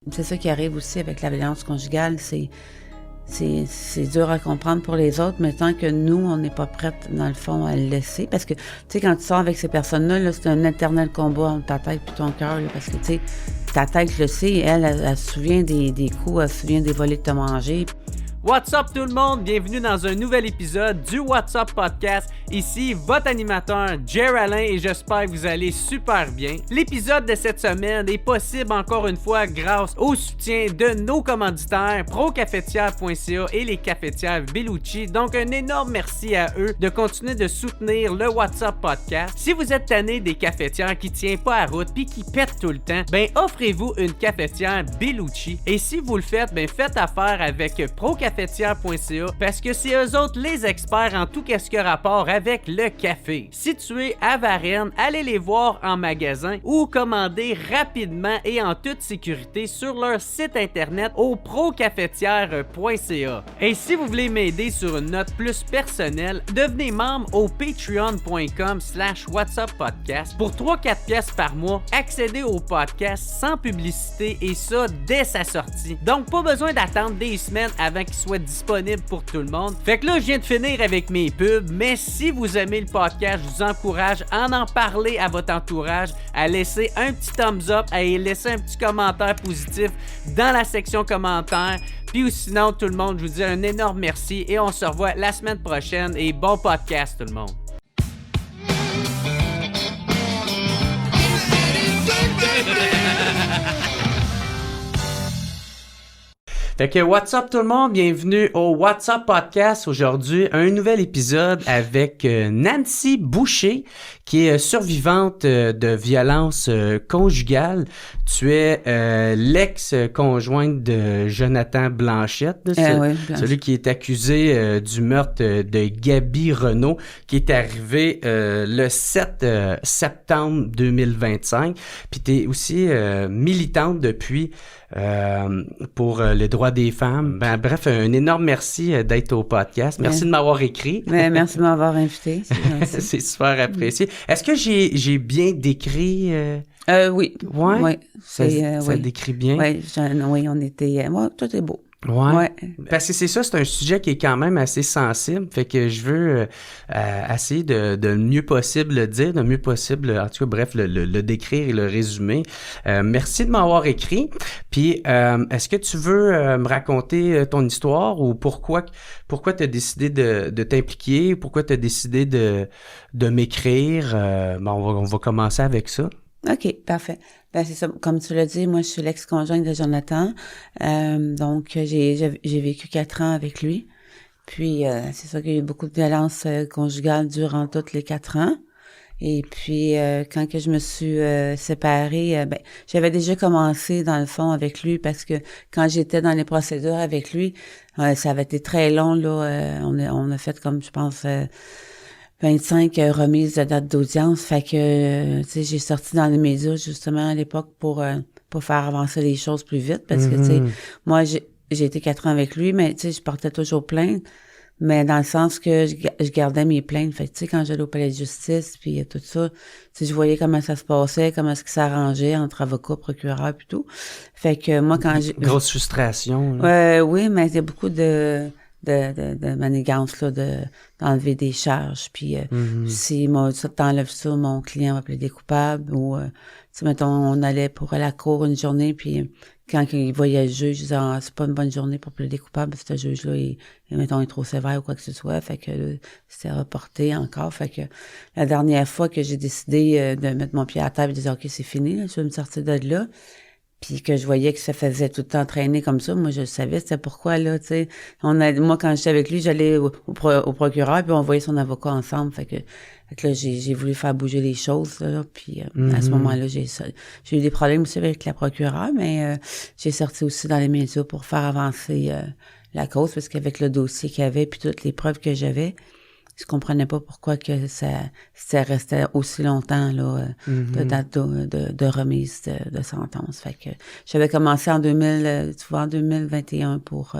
C'est ça qui arrive aussi avec la violence conjugale, c'est dur à comprendre pour les autres, mais tant que nous, on n'est pas prête, dans le fond, à le laisser. Parce que, tu sais, quand tu sors avec ces personnes-là, là, c'est un éternel combat entre ta tête et ton cœur, là, parce que, tu sais, ta tête le sait, elle se souvient des coups, elle se souvient des volets que tu as mangés. What's up tout le monde? Bienvenue dans un nouvel épisode du What's Up Podcast. Ici, votre animateur, Jer Alain, et j'espère que vous allez super bien. L'épisode de cette semaine est possible encore une fois grâce au soutien de nos commanditaires, procafetière.ca et les cafetières Bellucci. Donc, un énorme merci à eux de continuer de soutenir le What's Up Podcast. Si vous êtes tanné des cafetières qui tiennent pas à route puis qui pètent tout le temps, ben offrez-vous une cafetière Bellucci. Et si vous le faites, ben faites affaire avec procafetière.ca parce que c'est eux autres les experts en tout ce qui a rapport avec le café. Situés à Varennes, allez les voir en magasin ou commander rapidement et en toute sécurité sur leur site internet au procafetière.ca. Et si vous voulez m'aider sur une note plus personnelle, devenez membre au patreon.com/whatsuppodcast. Pour 3-4 pièces par mois, accédez au podcast sans publicité et ça dès sa sortie. Donc pas besoin d'attendre des semaines avant qu'il soit disponible pour tout le monde. Fait que là, je viens de finir avec mes pubs, mais si vous aimez le podcast, je vous encourage à en parler à votre entourage, à laisser un petit thumbs up, à laisser un petit commentaire positif dans la section commentaires. Puis sinon, tout le monde, je vous dis un énorme merci et on se revoit la semaine prochaine et bon podcast tout le monde. Fait que what's up tout le monde, bienvenue au What's Up Podcast. Aujourd'hui, un nouvel épisode avec Nancy Boucher, qui est survivante de violence conjugale. Tu es l'ex-conjointe de Jonathan Blanchette, celui qui est accusé du meurtre de Gaby Renault, qui est arrivé le 7 septembre 2025. Puis tu es aussi militante depuis pour les droits des femmes. Bref, un énorme merci d'être au podcast. Merci de m'avoir écrit. Merci de m'avoir invité. C'est super apprécié. Est-ce que j'ai bien décrit? Oui. Ouais? Ça décrit bien? Oui, on était... tout est beau. Ouais. Parce que c'est ça, c'est un sujet qui est quand même assez sensible, fait que je veux essayer de le mieux possible le dire, de mieux possible, en tout cas, bref, le décrire et le résumer. Merci de m'avoir écrit. Puis, est-ce que tu veux me raconter ton histoire ou pourquoi tu as décidé de t'impliquer, pourquoi tu as décidé de m'écrire? On va commencer avec ça. OK, parfait. C'est ça. Comme tu l'as dit, moi, je suis l'ex-conjointe de Jonathan. Donc, j'ai vécu 4 ans avec lui. Puis, c'est ça qu'il y a eu beaucoup de violence conjugale durant tous les 4 ans. Et puis, quand que je me suis séparée, j'avais déjà commencé, dans le fond, avec lui parce que quand j'étais dans les procédures avec lui, ça avait été très long, là. On a fait comme, je pense... 25 remises de date d'audience, fait que, tu sais, j'ai sorti dans les médias, justement, à l'époque, pour faire avancer les choses plus vite, parce que, tu sais, moi, j'ai été 4 ans avec lui, mais, tu sais, je portais toujours plainte, mais dans le sens que je gardais mes plaintes, fait que, tu sais, quand j'allais au palais de justice, puis tout ça, tu sais, je voyais comment ça se passait, comment est-ce que ça arrangeait entre avocats, procureurs, puis tout. Fait que, moi, quand j'ai... Grosse frustration, là. Oui, mais il y a beaucoup de manigance, là, d'enlever des charges, puis si t'enlèves ça, mon client va plaider coupable, ou tu sais, mettons, on allait pour la cour une journée, puis quand il voyait le juge, il disait c'est pas une bonne journée pour plaider coupable, ce juge-là, mettons, il est trop sévère ou quoi que ce soit, fait que là, c'était reporté encore, fait que la dernière fois que j'ai décidé de mettre mon pied à terre et de dire OK, c'est fini, là, je vais me sortir de là, puis que je voyais que ça faisait tout le temps traîner comme ça, moi je savais c'était pourquoi là, tu sais. Moi quand j'étais avec lui, j'allais au procureur puis on voyait son avocat ensemble, fait que là j'ai voulu faire bouger les choses là, puis à ce moment-là j'ai eu des problèmes aussi avec la procureure, mais j'ai sorti aussi dans les médias pour faire avancer la cause parce qu'avec le dossier qu'il y avait puis toutes les preuves que j'avais, je comprenais pas pourquoi que ça restait aussi longtemps là de date de remise de sentence. Fait que j'avais commencé en 2021 pour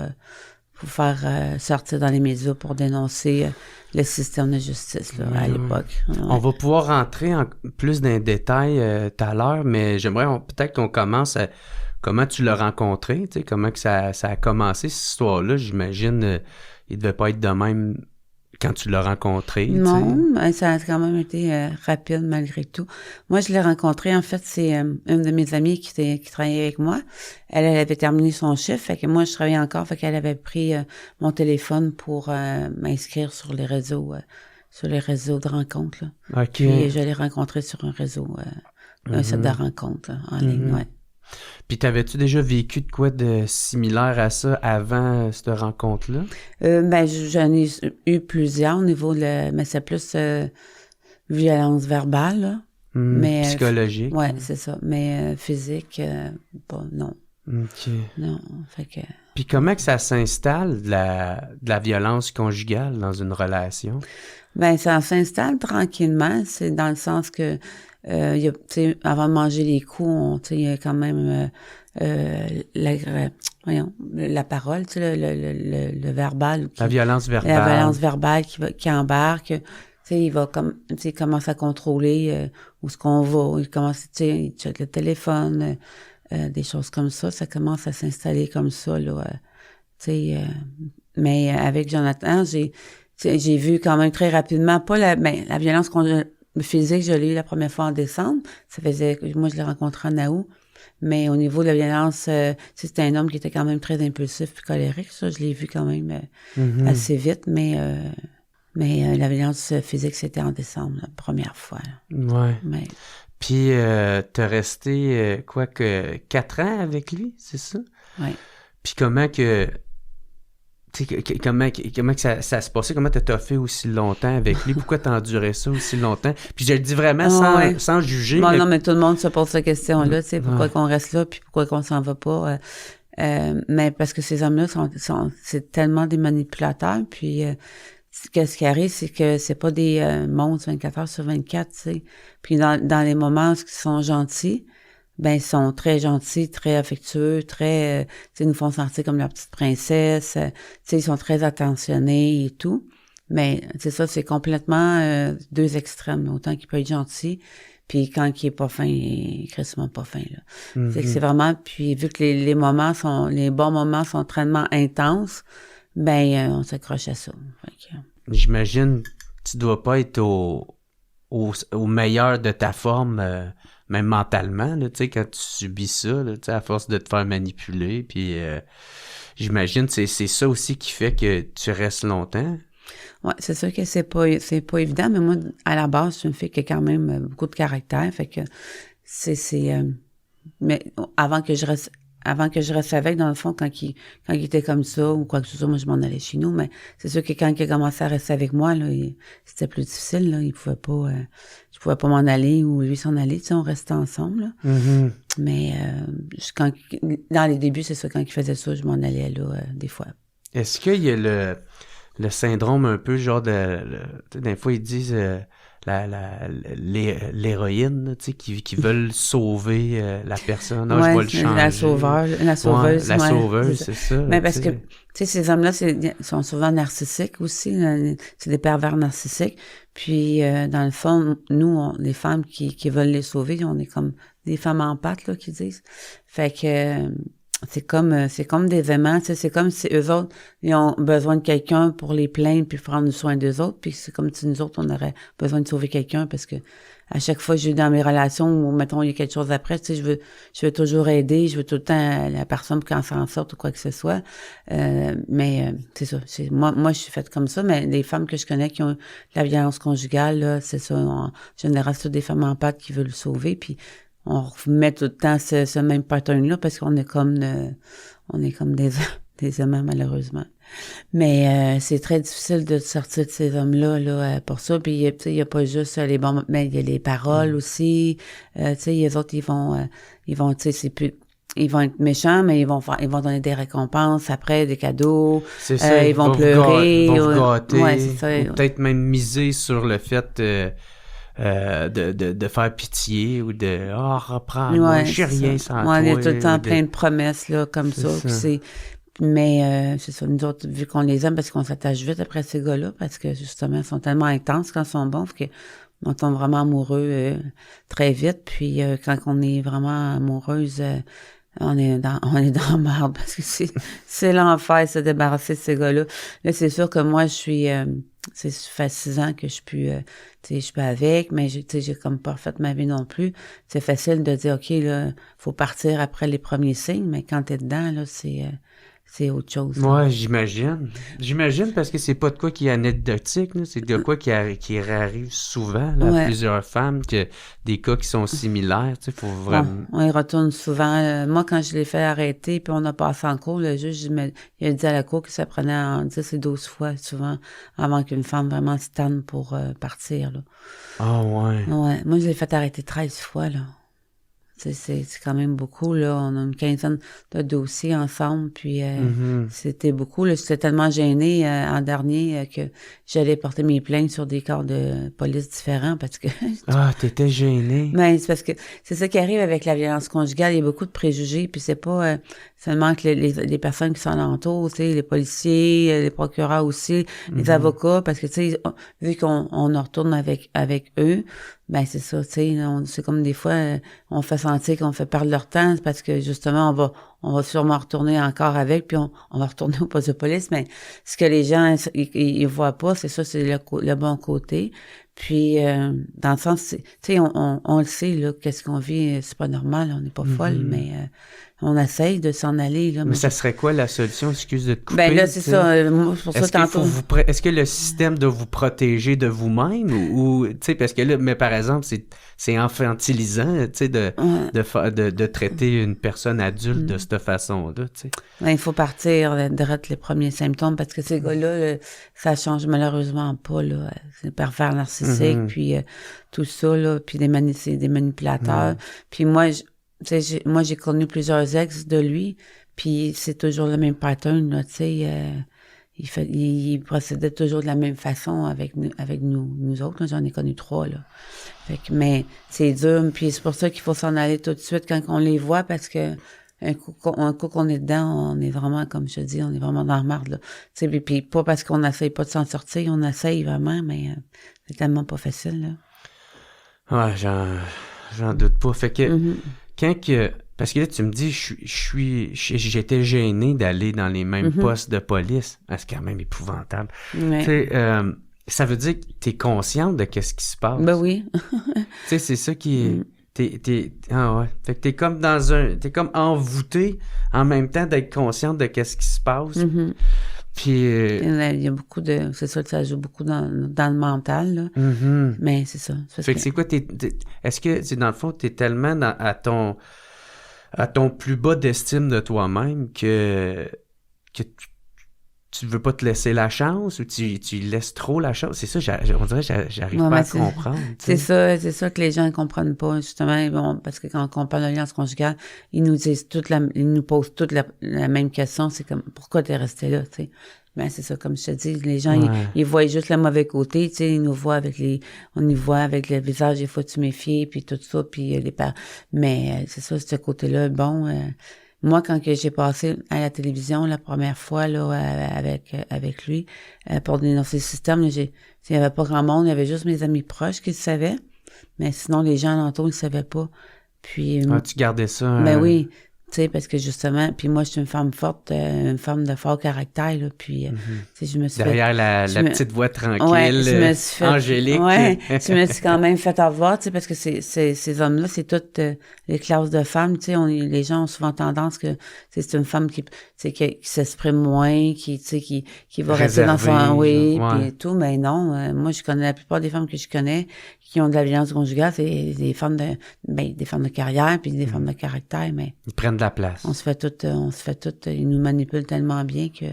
faire sortir dans les médias pour dénoncer le système de justice là, à l'époque. Ouais. On va pouvoir rentrer en plus dans les détails tout à l'heure, mais j'aimerais peut-être qu'on commence comment tu l'as rencontré, tu sais, comment que ça a commencé, cette histoire-là. J'imagine, il devait pas être de même quand tu l'as rencontré. Non, ça a quand même été rapide malgré tout. Moi, je l'ai rencontré, en fait, c'est une de mes amies qui travaillait avec moi. Elle avait terminé son chiffre, fait que moi, je travaillais encore, fait qu'elle avait pris mon téléphone pour m'inscrire sur les réseaux de rencontres. Là. OK. Puis je l'ai rencontré sur un réseau, un site de rencontres là, en ligne, ouais. Puis t'avais-tu déjà vécu de quoi de similaire à ça avant cette rencontre-là? J'en ai eu plusieurs au niveau mais c'est plus violence verbale, là. Mais psychologique. Ouais, c'est ça. Mais physique, non. OK. Non, fait que... Puis comment que ça s'installe de la violence conjugale dans une relation? Ça s'installe tranquillement. C'est dans le sens que avant de manger les coups, il y a quand même la parole, le verbal. La violence verbale. La violence verbale qui embarque. Il va commence à contrôler où est-ce qu'on va. Il commence, il check le téléphone, des choses comme ça. Ça commence à s'installer comme ça, là. Mais avec Jonathan, j'ai vu quand même très rapidement, pas la violence physique, je l'ai eu la première fois en décembre. Ça faisait que moi, je l'ai rencontré en août. Mais au niveau de la violence, c'était un homme qui était quand même très impulsif et colérique. Ça, je l'ai vu quand même assez vite. Mais la violence physique, c'était en décembre, la première fois. Là. Ouais. Mais... Puis, t'as resté, 4 ans avec lui, c'est ça? Oui. Puis comment que... Comment que ça se passait? Comment t'as fait aussi longtemps avec lui? Pourquoi t'as enduré ça aussi longtemps? Puis je le dis vraiment sans juger. Bon, non, mais tout le monde se pose cette question-là, tu sais, pourquoi qu'on reste là, puis pourquoi qu'on s'en va pas. Mais parce que ces hommes-là c'est tellement des manipulateurs, puis ce qui arrive, c'est que c'est pas des monstres 24 heures sur 24, tu sais. Puis dans les moments où ils sont gentils, ils sont très gentils, très affectueux, très, ils nous font sentir comme leur petite princesse, ils sont très attentionnés et tout. Mais c'est ça, c'est complètement deux extrêmes. Autant qu'il peut être gentil, puis quand il est pas fin, il est crissement pas fin, là. Mm-hmm. C'est que c'est vraiment, puis vu que les bons moments sont tellement intenses, on s'accroche à ça. J'imagine, tu dois pas être au meilleur de ta forme, même mentalement, là, tu sais, quand tu subis ça, là, tu sais, à force de te faire manipuler, puis j'imagine c'est ça aussi qui fait que tu restes longtemps. Ouais, c'est sûr que c'est pas évident, mais moi, à la base, je suis une fille qui a quand même beaucoup de caractère, fait que mais avant que je reste avec, dans le fond, quand il était comme ça, ou quoi que ce soit, moi, je m'en allais chez nous, mais c'est sûr que quand il a commencé à rester avec moi, là, c'était plus difficile, là, je pouvais pas m'en aller, ou lui s'en aller, tu sais, on restait ensemble, là. Mm-hmm. Mais, dans les débuts, c'est ça, quand il faisait ça, je m'en allais, là, des fois. Est-ce qu'il y a le syndrome un peu, genre des fois, ils disent, l'héroïne, tu sais, qui veulent sauver la personne. Non, je vais le changer. La sauveuse. La sauveuse, c'est ça. Mais parce que, tu sais, ces hommes-là, sont souvent narcissiques aussi. C'est des pervers narcissiques. Puis, dans le fond, nous, les femmes qui veulent les sauver, on est comme des femmes en pâte, là, qui disent. Fait que... c'est comme des aimants, tu sais, c'est comme si eux autres, ils ont besoin de quelqu'un pour les plaindre puis prendre soin d'eux autres, puis c'est comme si nous autres, on aurait besoin de sauver quelqu'un parce que à chaque fois que j'ai dans mes relations où, mettons, il y a quelque chose après, tu sais, je veux toujours aider, je veux tout le temps la personne pour qu'elle s'en sorte ou quoi que ce soit, mais c'est ça, moi je suis faite comme ça, mais les femmes que je connais qui ont la violence conjugale, là, c'est ça, en général, c'est des femmes en pâte qui veulent le sauver, puis on remet tout le temps ce même pattern-là parce qu'on est comme des aimants, malheureusement. Mais c'est très difficile de sortir de ces hommes-là là, pour ça. Puis il y a pas juste les bons, mais il y a les paroles aussi. Tu sais, les autres, ils vont, tu sais, c'est plus... Ils vont être méchants, mais ils vont donner des récompenses après, des cadeaux. C'est ça. Ils vont pleurer. Ils vont vous gâter. Ouais, c'est ça. Ou peut-être même miser sur le fait de faire pitié ou de reprendre, je suis rien sans toi. On est tout le temps plein de promesses là comme ça. Mais c'est ça, nous autres, vu qu'on les aime parce qu'on s'attache vite après ces gars-là, parce que justement, ils sont tellement intenses quand ils sont bons, qu'on tombe vraiment amoureux très vite. Puis quand on est vraiment amoureuse, on est dans la merde parce que c'est l'enfer se débarrasser de ces gars-là. Là, c'est sûr que moi, ça fait 6 ans que je suis plus, je suis pas avec, mais j'ai comme pas fait ma vie non plus. C'est facile de dire, OK, là, faut partir après les premiers signes, mais quand t'es dedans, là, c'est autre chose. Ouais, j'imagine. J'imagine parce que c'est pas de quoi qui est anecdotique, là. C'est de quoi qui arrive souvent, là, à plusieurs femmes, que des cas qui sont similaires, tu sais, faut vraiment... On y retourne souvent. Moi, quand je l'ai fait arrêter, puis on a passé en cours, le juge, il a dit à la cour que ça prenait en 10 et 12 fois, souvent, avant qu'une femme vraiment se tanne pour partir, là. Ah, ouais. Ouais. Moi, je l'ai fait arrêter 13 fois, là. C'est quand même beaucoup, là. On a une quinzaine de dossiers ensemble, puis c'était beaucoup, là. J'étais tellement gênée en dernier que j'allais porter mes plaintes sur des corps de police différents parce que... Ah, t'étais gênée. Mais c'est parce que c'est ça qui arrive avec la violence conjugale. Il y a beaucoup de préjugés, puis c'est pas seulement que les personnes qui sont alentour, tu sais, les policiers, les procureurs aussi, les avocats, parce que, tu sais, vu qu'on retourne avec eux, ben c'est ça, tu sais, c'est comme des fois, on fait sentir qu'on fait perdre leur temps, parce que justement, on va sûrement retourner encore avec, puis on va retourner au poste de police, mais ce que les gens, ils voient pas, c'est ça, c'est le bon côté. Puis, dans le sens, tu sais, on le sait, là, qu'est-ce qu'on vit, c'est pas normal, on n'est pas folle, mais on essaye de s'en aller, là. Mais ça serait quoi la solution? Excuse de te couper. Ben là, c'est ça, moi, pour ça, tantôt... Est-ce que le système doit vous protéger de vous-même ou tu sais, parce que là, mais par exemple, c'est infantilisant, tu sais, de traiter une personne adulte de cette façon-là, tu sais. Ben, il faut partir direct les premiers symptômes parce que ces gars-là, ça change malheureusement pas, là. C'est pervers narcissique, puis tout ça, là, puis c'est des manipulateurs. Puis moi, j'ai connu plusieurs ex de lui, puis c'est toujours le même pattern, là, tu sais. Il procédait toujours de la même façon avec nous autres. Là. J'en ai connu 3, là. Fait que, mais c'est dur, puis c'est pour ça qu'il faut s'en aller tout de suite quand on les voit, parce que un coup qu'on est dedans, on est vraiment, comme je te dis, on est vraiment dans la marde, là. Tu sais, puis pas parce qu'on n'essaye pas de s'en sortir, on essaye vraiment, mais c'est tellement pas facile, là. Ouais, j'en doute pas. Fait que, parce que là, tu me dis, j'étais gêné d'aller dans les mêmes postes de police. C'est quand même épouvantable. Ouais. Tu sais, ça veut dire que t'es consciente de qu'est-ce qui se passe. Ben oui. Tu sais, c'est ça qui est... Ah ouais. Fait que t'es comme envoûté en même temps d'être consciente de qu'est-ce qui se passe. Puis... il y a beaucoup de... C'est ça, ça joue beaucoup dans le mental, là. Mais c'est ça. Fait que c'est quoi, est-ce que, c'est dans le fond, t'es tellement à ton plus bas d'estime de toi-même que tu veux pas te laisser la chance ou tu laisses trop la chance? C'est ça, on dirait que j'arrive pas à comprendre. C'est ça que les gens ne comprennent pas, justement. Bon, parce que quand on parle de violence conjugale, ils nous posent toute la même question. C'est comme, pourquoi t'es resté là, tu sais? Ben, c'est ça, comme je te dis, les gens, ils voient juste le mauvais côté, tu sais, on y voit avec le visage, il faut te méfier, puis tout ça, puis mais c'est ça, ce côté-là, bon, moi, quand que j'ai passé à la télévision la première fois, là, avec lui, pour dénoncer le système, il y avait pas grand monde, il y avait juste mes amis proches qui le savaient, mais sinon, les gens alentour, ils le savaient pas. Puis... tu gardais ça? Ben oui. Tu sais, parce que justement, puis moi, je suis une femme forte, une femme de fort caractère, là, puis, tu sais, je me suis derrière la petite voix tranquille, angélique. Ouais, je me suis quand même fait avoir, tu sais, parce que ces hommes-là, c'est toutes les classes de femmes, tu sais, les gens ont souvent tendance que, c'est une femme qui s'exprime moins, qui va rester dans son, puis tout, mais non, moi, je connais la plupart des femmes que je connais qui ont de la violence conjugale, c'est des femmes de carrière, puis des femmes de caractère, mais... Ils prennent de la place. On se fait tout, ils nous manipulent tellement bien que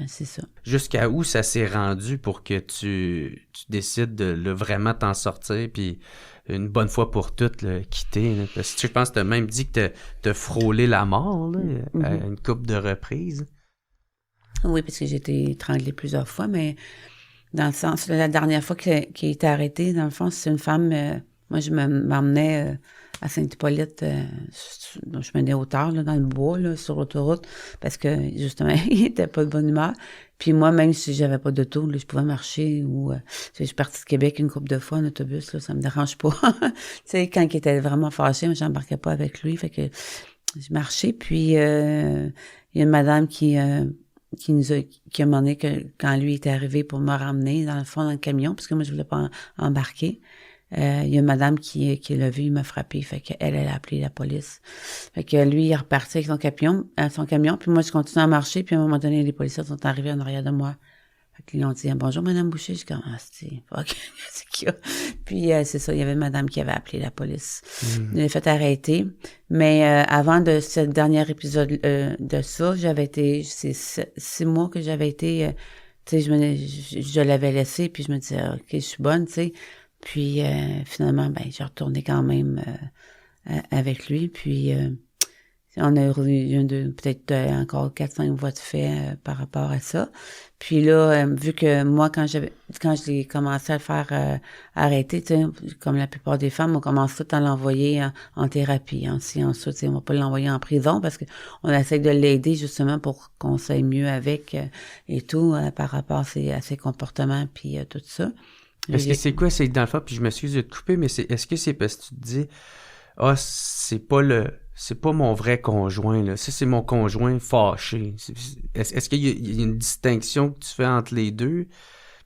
c'est ça. Jusqu'à où ça s'est rendu pour que tu décides de vraiment t'en sortir, puis une bonne fois pour toutes, quitter, là? Parce que je pense que t'as même dit que t'as frôlé la mort, là, à une couple de reprises. Oui, parce que j'ai été étranglée plusieurs fois, mais dans le sens, la dernière fois qu'il a été arrêté, dans le fond, c'est une femme, moi, je m'emmenais à Saint-Hippolyte, je menais au tard, là, dans le bois, là, sur l'autoroute, parce que, justement, il était pas de bonne humeur. Puis moi, même si j'avais pas d'auto, là, je pouvais marcher ou... je suis partie de Québec une couple de fois en autobus, là, ça me dérange pas. Tu sais, quand il était vraiment fâché, moi, j'embarquais pas avec lui, fait que je marchais. Puis il y a une madame qui a demandé que quand lui était arrivé pour me ramener, dans le fond, dans le camion, parce que moi, je voulais pas embarquer. Il y a une madame qui l'a vu, il m'a frappé. Fait qu'elle a appelé la police. Fait que lui, il est reparti avec son camion. Puis moi, je continue à marcher. Puis à un moment donné, les policiers sont arrivés en arrière de moi. Fait qu'ils ont dit, bonjour, Madame Boucher. Je suis comme, c'est qu'il y a? Puis c'est ça, il y avait une madame qui avait appelé la police. Il l'a fait arrêter. Mais avant de ce dernier épisode de ça, c'est 6 mois que j'avais été... tu sais, je l'avais laissé. Puis je me disais, OK, je suis bonne, tu sais. Puis finalement, j'ai retourné quand même avec lui. Puis on a eu peut-être encore 4-5 voies de fait par rapport à ça. Puis là, vu que moi, quand je l'ai commencé à le faire arrêter, tu sais, comme la plupart des femmes, on commence tout à l'envoyer en thérapie. Ensuite, on va pas l'envoyer en prison parce que on essaie de l'aider justement pour qu'on s'aille mieux avec et tout par rapport à ses comportements puis tout ça. Est-ce que c'est quoi? C'est dans le fond, puis je m'excuse de te couper, mais est-ce que c'est parce que tu te dis c'est pas mon vrai conjoint, là. Ça, c'est mon conjoint fâché. Est-ce qu'il y a une distinction que tu fais entre les deux?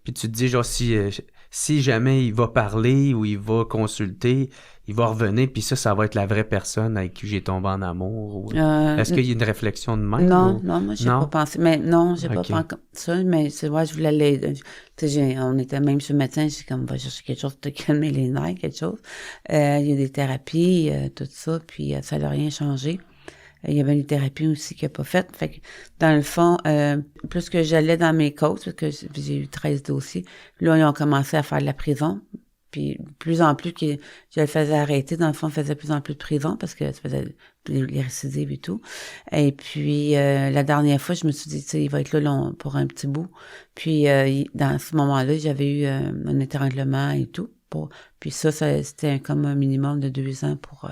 Puis tu te dis, genre, si jamais il va parler ou il va consulter, il va revenir, puis ça va être la vraie personne avec qui j'ai tombé en amour? Ou... Est-ce qu'il y a une réflexion de même? Non, moi, j'ai pas pensé. Mais non, j'ai pas pensé comme ça, mais c'est vrai, je voulais l'aider. Tu sais, on était même chez le médecin, j'ai comme, va chercher quelque chose de calmer les nerfs, quelque chose. Il y a des thérapies, tout ça, puis ça n'a rien changé. Il y avait une thérapie aussi qu'il n'a pas faite. Fait que, dans le fond, plus que j'allais dans mes causes, parce que j'ai eu 13 dossiers, là, ils ont commencé à faire de la prison. Puis, de plus en plus que je le faisais arrêter, dans le fond, on faisait de plus en plus de prison parce que ça faisait les récidives et tout. Et puis, la dernière fois, je me suis dit, tu sais, il va être là pour un petit bout. Puis, dans ce moment-là, j'avais eu un étranglement et tout. Puis ça, c'était comme un minimum de 2 ans pour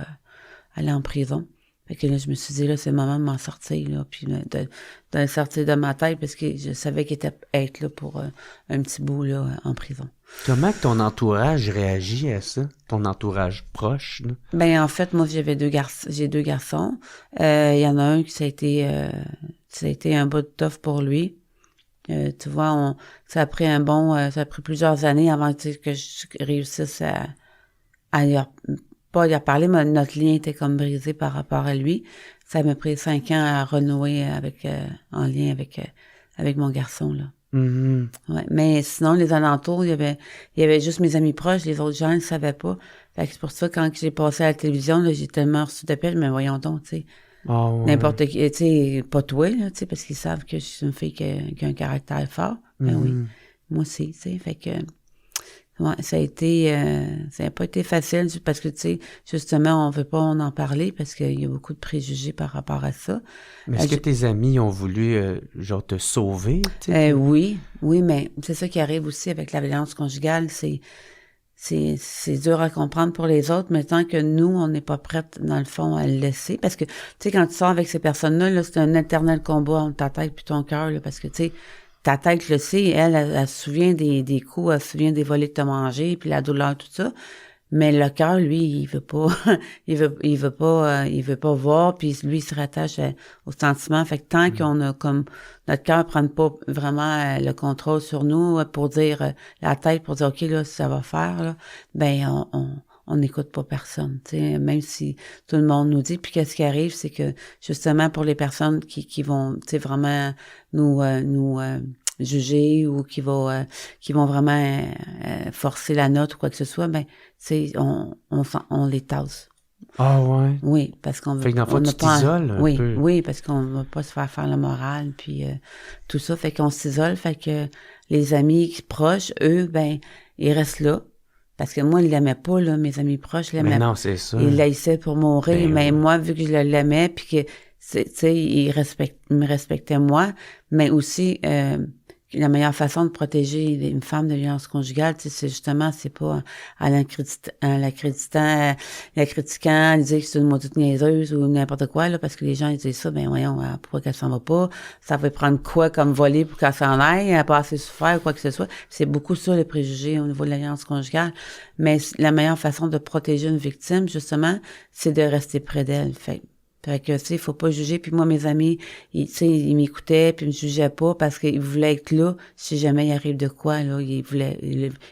aller en prison. Fait que là, je me suis dit, là, c'est le moment de m'en sortir, là, puis de le sortir de ma tête parce que je savais qu'il était être là pour un petit bout, là, en prison. Comment que ton entourage réagit à ça? Ton entourage proche, là? En fait, moi, j'ai 2 garçons. Il y en a un qui ça a été un bout de tough pour lui. Tu vois, ça a pris plusieurs années avant que je réussisse à pas lui parler, mais notre lien était comme brisé par rapport à lui. Ça m'a pris 5 ans à renouer en lien avec mon garçon, là. Mm-hmm. Ouais, mais sinon, les alentours, il y avait juste mes amis proches, les autres gens ne savaient pas. Fait que c'est pour ça, quand j'ai passé à la télévision, là, j'ai tellement reçu d'appels, mais voyons donc, tu sais. Oh, ouais. N'importe qui, tu sais, pas toi, là, tu sais, parce qu'ils savent que je suis une fille qui a un caractère fort. Ben oui, moi aussi, tu sais, fait que... Ouais, ça n'a pas été facile parce que, tu sais, justement, on veut pas en parler parce qu'il y a beaucoup de préjugés par rapport à ça. Mais est-ce que tes amis ont voulu, genre, te sauver? Oui, mais c'est ça qui arrive aussi avec la violence conjugale, c'est dur à comprendre pour les autres, mais tant que nous, on n'est pas prête, dans le fond, à le laisser. Parce que, tu sais, quand tu sors avec ces personnes-là, là, c'est un éternel combat entre ta tête et ton cœur, là, parce que, tu sais, ta tête le sait, elle se souvient des coups, elle se souvient des volets que t'as mangé, puis la douleur, tout ça. Mais le cœur, lui, il veut pas, il veut pas voir, puis lui, il se rattache aux sentiments. Fait que tant qu'on a comme, notre cœur prenne pas vraiment le contrôle sur nous pour dire, la tête pour dire, OK, là, ça va faire, là, on n'écoute pas personne, tu sais, même si tout le monde nous dit. Puis qu'est-ce qui arrive, c'est que justement pour les personnes qui vont, tu sais, vraiment nous juger ou qui vont vraiment forcer la note ou quoi que ce soit, tu sais, on les tasse. Ah ouais. Oui, parce qu'on veut. Fait que dans le fond, tu t'isoles un peu. Oui, parce qu'on veut pas se faire la morale puis tout ça, fait qu'on s'isole, fait que les amis proches, eux, ils restent là. Parce que moi, il l'aimait pas, là, mes amis proches l'aimaient. Mais non, c'est ça. Il l'haïssait pour mourir, mais oui. moi, vu que je l'aimais, puis que, tu sais, il me respectait moi, mais aussi, la meilleure façon de protéger une femme de violence conjugale, tu sais, c'est justement, c'est pas en la critiquant, lui dire que c'est une maudite niaiseuse ou n'importe quoi, là, parce que les gens, ils disent ça, ben voyons, pourquoi qu'elle s'en va pas? Ça va prendre quoi comme voler pour qu'elle s'en aille? Elle n'a pas assez souffert ou quoi que ce soit. C'est beaucoup ça, les préjugés au niveau de la violence conjugale. Mais la meilleure façon de protéger une victime, justement, c'est de rester près d'elle. Fait que, tu sais, faut pas juger. Puis moi, mes amis, tu sais, ils m'écoutaient, puis ils me jugeaient pas parce qu'ils voulaient être là. Si jamais il arrive de quoi, là, ils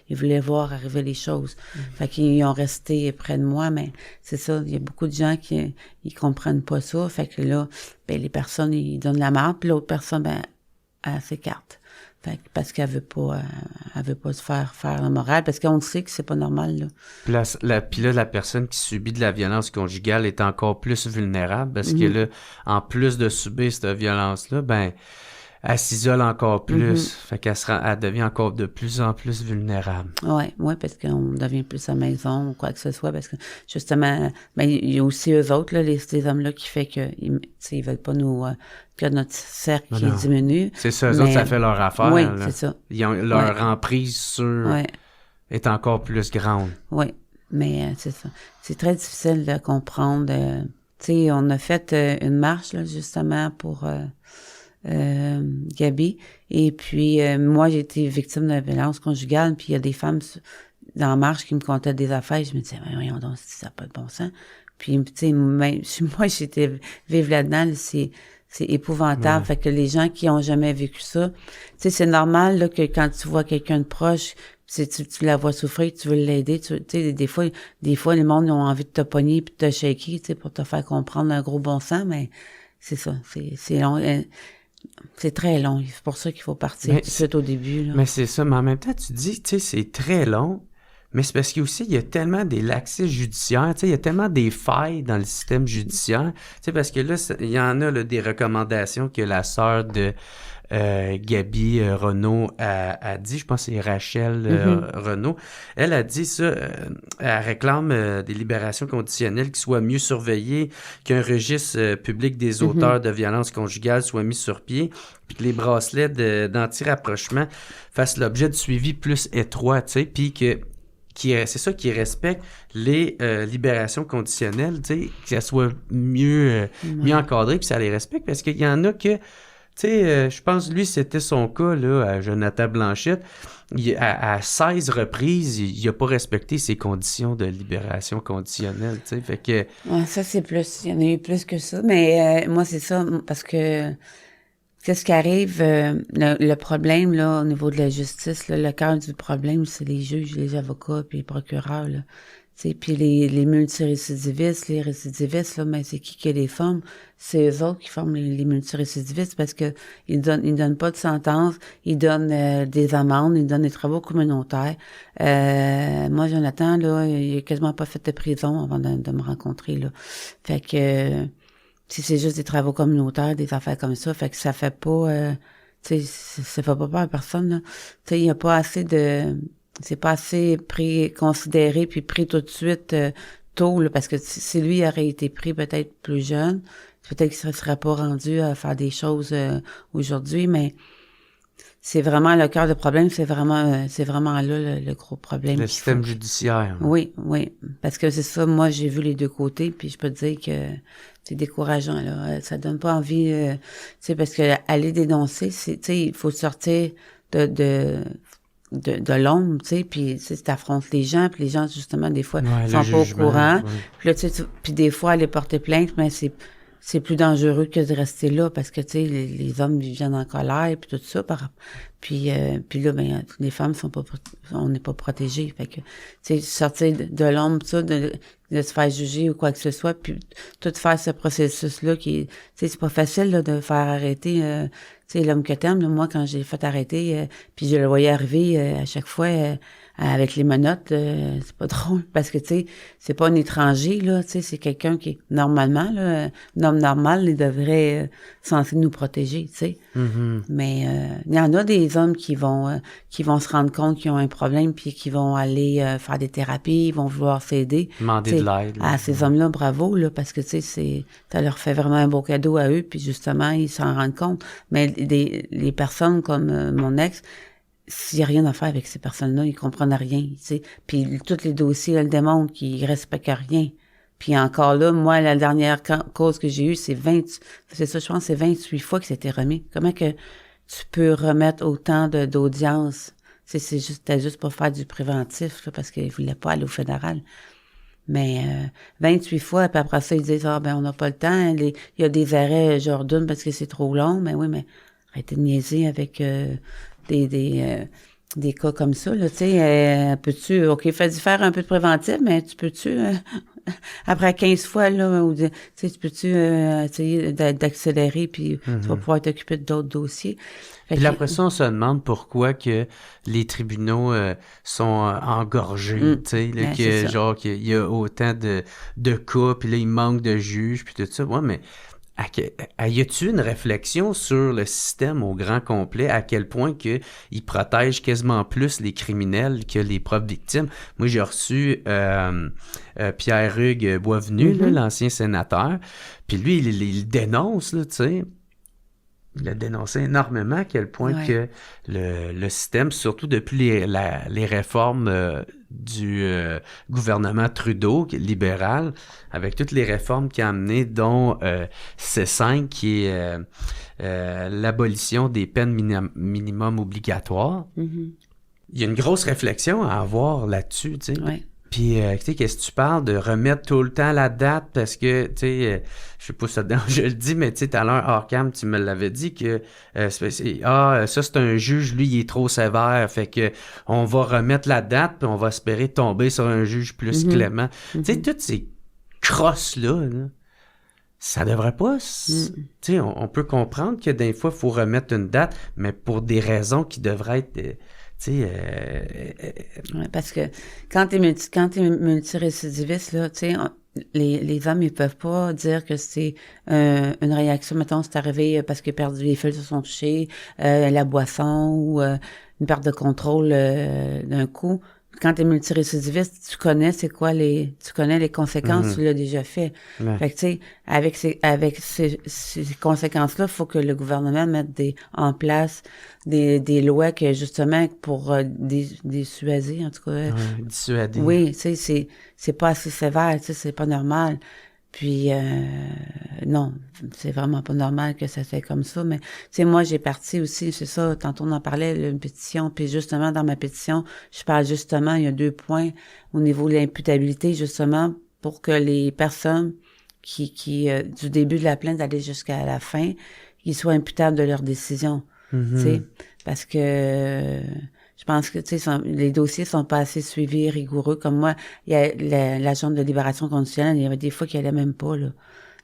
voulaient voir arriver les choses. Fait qu'ils ont resté près de moi, mais c'est ça. Il y a beaucoup de gens qui, ils comprennent pas ça. Fait que là, ben, les personnes, ils donnent la marque, puis l'autre personne, ben, elle s'écarte. Fait que parce qu'elle veut pas se faire la morale, parce qu'on sait que c'est pas normal, là. Puis là, la personne qui subit de la violence conjugale est encore plus vulnérable, parce que là, en plus de subir cette violence-là, ben, elle s'isole encore plus. Fait elle devient encore de plus en plus vulnérable. Ouais, parce qu'on devient plus à la maison ou quoi que ce soit, parce que, justement, ben, il y a aussi eux autres, là, ces hommes-là qui fait que, ils veulent pas nous, que notre cercle qui diminue. C'est ça, eux autres, ça fait leur affaire. Oui, là. c'est ça. Ils ont, leur emprise sur est encore plus grande. Oui, mais c'est ça. C'est très difficile de comprendre. Tu sais, on a fait une marche, là, justement, pour Gabi. Et puis, moi, j'ai été victime de violence conjugale, puis il y a des femmes dans la marche qui me contaient des affaires. Je me disais, voyons donc, ça n'a pas de bon sens. Puis, tu sais, moi, j'étais vivre là-dedans, c'est épouvantable. Fait que les gens qui ont jamais vécu ça, tu sais, c'est normal là, que quand tu vois quelqu'un de proche, tu la vois souffrir, tu veux l'aider, tu sais, des fois, les mondes ont envie de te pogner et de te shaker, tu sais, pour te faire comprendre un gros bon sens, mais c'est ça, c'est long. C'est très long. C'est pour ça qu'il faut partir tout de suite au début. Là. Mais c'est ça. Mais en même temps, tu dis, tu sais, c'est très long. Mais c'est parce qu'aussi, il y a tellement des laxistes judiciaires, tu sais, il y a tellement des failles dans le système judiciaire, tu sais, parce que là, il y en a là, des recommandations que la sœur de Gabi Renaud a dit, je pense que c'est Rachel Renaud, elle a dit ça, elle réclame des libérations conditionnelles qui soient mieux surveillées, qu'un registre public des auteurs de violences conjugales soit mis sur pied, puis que les bracelets d'anti-rapprochement fassent l'objet de suivi plus étroit, tu sais, puis que c'est ça qui respecte les libérations conditionnelles, tu sais, que ça soit mieux encadré, puis ça les respecte, parce qu'il y en a que, tu sais, je pense, lui, c'était son cas, là, à Jonathan Blanchette, à 16 reprises, il n'a pas respecté ses conditions de libération conditionnelle, tu sais, fait que... Ouais, ça, c'est plus, il y en a eu plus que ça, mais moi, c'est ça, parce que... Qu'est-ce qui arrive, le problème, là, au niveau de la justice, là, le cœur du problème, c'est les juges, les avocats, puis les procureurs, là. Tu sais, puis les multirécidivistes, les récidivistes, là, mais c'est qui les forme? C'est eux autres qui forment les multirécidivistes parce que ils donnent pas de sentence, ils donnent des amendes, ils donnent des travaux communautaires. Moi, Jonathan, là, il a quasiment pas fait de prison avant de me rencontrer, là. Fait que... si c'est juste des travaux communautaires, des affaires comme ça, fait que ça fait pas, tu sais, ça fait pas peur à personne, là. Tu sais, il y a pas assez c'est pas assez considéré puis pris tout de suite tôt, là, parce que si lui aurait été pris peut-être plus jeune, peut-être qu'il ne serait pas rendu à faire des choses aujourd'hui, mais c'est vraiment le cœur du problème, c'est vraiment là le gros problème. Le système judiciaire. Oui, parce que c'est ça, moi j'ai vu les deux côtés, puis je peux te dire que c'est décourageant, là. Ça donne pas envie, tu sais, parce que aller dénoncer, tu sais, il faut sortir de l'ombre, tu sais, puis tu t'affrontes les gens, puis les gens, justement, des fois, sont pas au courant. Puis là, tu sais, puis des fois, aller porter plainte, mais c'est plus dangereux que de rester là, parce que, tu sais, les hommes viennent en colère, puis tout ça, puis là, ben, les femmes on n'est pas protégées. Fait que, tu sais, sortir de l'ombre, ça, de se faire juger ou quoi que ce soit, puis tout faire ce processus-là qui, tu sais, c'est pas facile, là, de faire arrêter, tu sais, l'homme que t'aimes, là, moi, quand j'ai fait arrêter, puis je le voyais arriver à chaque fois, avec les menottes, c'est pas drôle parce que, tu sais, c'est pas un étranger, là, tu sais, c'est quelqu'un qui, normalement, là, un homme normal, il devrait censé nous protéger, tu sais. Mm-hmm. Mais il y en a des hommes qui vont se rendre compte qu'ils ont un problème puis qui vont aller faire des thérapies, ils vont vouloir s'aider. Demander de l'aide. À ces hommes-là, bravo, là, parce que, tu sais, ça leur fait vraiment un beau cadeau à eux, puis justement, ils s'en rendent compte. Mais les personnes comme mon ex, s'il n'y a rien à faire avec ces personnes-là, ils comprennent rien, tu sais. Puis tous les dossiers, elles démontrent qu'ils respectent rien. Puis encore là, moi, la dernière cause que j'ai eue, c'est 28 fois que c'était remis. Comment que tu peux remettre autant d'audience? C'était juste pour faire du préventif, là, parce qu'ils ne voulaient pas aller au fédéral. Mais 28 fois, puis après ça, ils disent « Ah, ben on n'a pas le temps, il y a des arrêts Jordan parce que c'est trop long. » Mais oui, mais arrêtez de niaiser avec des cas comme ça, là, tu sais, peux-tu, OK, fais-y faire un peu de préventif, mais tu peux-tu, après 15 fois, là, ou tu sais, tu peux-tu essayer d'accélérer, puis tu vas pouvoir t'occuper d'autres dossiers. Puis après ça, on se demande pourquoi que les tribunaux sont engorgés, tu sais, là, que genre qu'il y a autant de cas, puis là, il manque de juges, puis tout ça. Ouais, mais y a-tu une réflexion sur le système au grand complet, à quel point que il protège quasiment plus les criminels que les propres victimes? Moi, j'ai reçu Pierre-Hugues Boisvenu, là, l'ancien sénateur, puis lui, il dénonce, là, tu sais. Il a dénoncé énormément à quel point que le système, surtout depuis les réformes du gouvernement Trudeau, libéral, avec toutes les réformes qu'il a amenées, dont C5, qui est l'abolition des peines minimum obligatoires. Mm-hmm. Il y a une grosse réflexion à avoir là-dessus, tu sais. Ouais. Puis, tu sais, qu'est-ce que tu parles de remettre tout le temps la date parce que, tu sais, je sais pas ça dedans, je le dis, mais tu sais, tout à l'heure, hors cam, tu me l'avais dit que, ça, c'est un juge, lui, il est trop sévère, fait que on va remettre la date puis on va espérer tomber sur un juge plus clément. Tu sais, toutes ces crosses-là, là, ça devrait pas, tu sais, on peut comprendre que des fois, il faut remettre une date, mais pour des raisons qui devraient être... Ouais, parce que quand t'es multirécidiviste, là, tu sais, les hommes, ils peuvent pas dire que c'est une réaction, mettons, c'est arrivé parce qu'il a perdu, les fils se sont touchés, la boisson ou une perte de contrôle d'un coup. Quand t'es multirécidiviste, tu connais les conséquences, tu l'as déjà fait. Ouais. Fait que, tu sais, avec ces conséquences-là, il faut que le gouvernement mette en place des lois que, justement, pour dissuader, en tout cas. Dissuader. Oui, tu sais, c'est pas assez sévère, tu sais, c'est pas normal. Puis, non, c'est vraiment pas normal que ça fait comme ça. Mais, tu sais, moi, j'ai parti aussi, c'est ça, tantôt on en parlait, une pétition. Puis, justement, dans ma pétition, je parle justement, il y a 2 points au niveau de l'imputabilité, justement, pour que les personnes qui du début de la plainte d'aller jusqu'à la fin, ils soient imputables de leur décision. Mm-hmm. Tu sais, parce que... je pense que, tu sais, les dossiers sont pas assez suivis, rigoureux. Comme moi, il y a l'agent de libération conditionnelle, il y avait des fois qu'il allait même pas, là.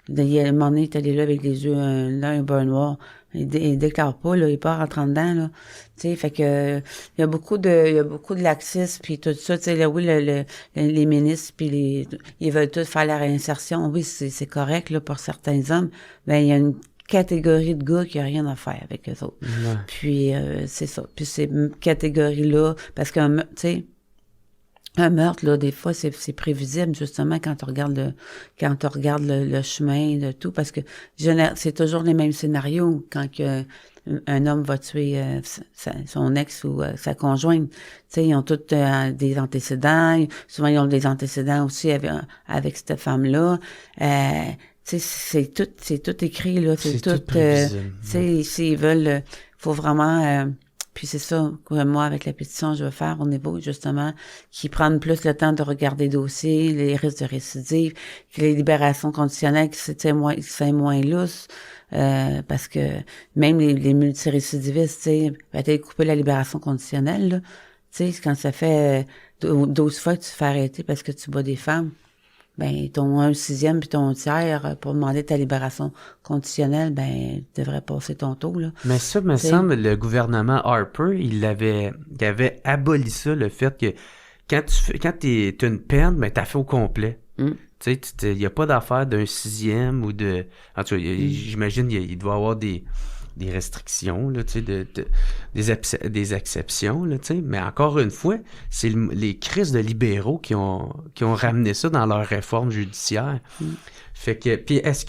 Il y a un moment donné, il est allé là avec les yeux, un beurre noir. Il déclare pas, là, il part rentrant dedans, là. Tu sais, fait que, il y a beaucoup de laxisme, puis tout ça, tu sais, là, oui, les ministres, puis ils veulent tous faire la réinsertion. Oui, c'est correct, là, pour certains hommes. Ben, il y a une catégorie de gars qui a rien à faire avec eux autres. Ouais. Puis, c'est ça. Puis ces catégories-là, parce que, tu sais, un meurtre, là, des fois, c'est prévisible, justement, quand tu regardes le chemin, de tout, parce que c'est toujours les mêmes scénarios quand un homme va tuer son ex ou sa conjointe. Tu sais, ils ont tous des antécédents. Souvent, ils ont des antécédents aussi avec cette femme-là. Tu sais, c'est tout écrit, là. C'est tout prévisible. Tu sais, s'ils veulent, faut vraiment... puis c'est ça que moi, avec la pétition, je veux faire au niveau, justement, qu'ils prennent plus le temps de regarder les dossiers, les risques de récidive, que les libérations conditionnelles, que c'est moins lousse, parce que même les multirécidivistes, tu sais, peut-être couper la libération conditionnelle, là. Tu sais, quand ça fait 12 fois que tu te fais arrêter parce que tu bats des femmes, ben ton 1/6 puis ton tiers pour demander ta libération conditionnelle, ben tu devrais passer ton taux, là. Mais ça, me semble, le gouvernement Harper, il avait aboli ça, le fait que quand t'as une peine, ben t'as fait au complet. Tu sais, il n'y a pas d'affaire d'un 6e ou de... En tout cas, j'imagine il doit y avoir des restrictions, là, tu sais, des exceptions, là, tu sais. Mais encore une fois, c'est les crises de libéraux qui ont ramené ça dans leur réforme judiciaire. Fait que... Puis est-ce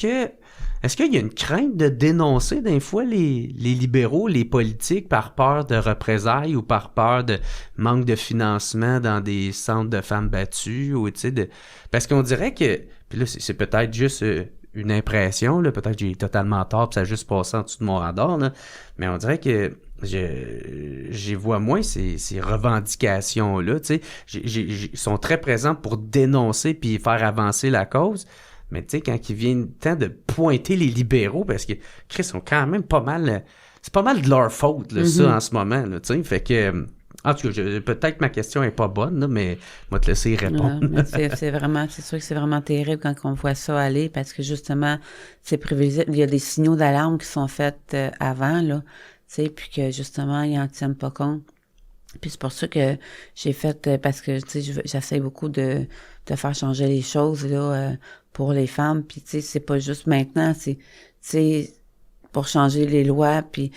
qu'il y a une crainte de dénoncer des fois les libéraux, les politiques, par peur de représailles ou par peur de manque de financement dans des centres de femmes battues ou tu sais parce qu'on dirait que puis là c'est peut-être juste une impression là, peut-être que j'ai totalement tort puis ça a juste passé en dessous de mon radar là, mais on dirait que j'y vois moins ces revendications là, tu sais, ils sont très présents pour dénoncer puis faire avancer la cause. Mais tu sais, quand il vient le temps de pointer les libéraux, parce que Chris sont quand même pas mal... C'est pas mal de leur faute, là, ça, en ce moment, là, tu sais. Fait que... En tout cas, peut-être que ma question est pas bonne, là, mais je vais te laisser répondre. C'est sûr que c'est vraiment terrible quand on voit ça aller, parce que justement, c'est prévisible. Il y a des signaux d'alarme qui sont faits avant, là, tu sais, puis que justement, ils en tiennent pas compte. Puis c'est pour ça que j'ai fait, parce que, tu sais, j'essaie beaucoup de faire changer les choses, là, pour les femmes. Puis, tu sais, c'est pas juste maintenant, c'est pour changer les lois, puis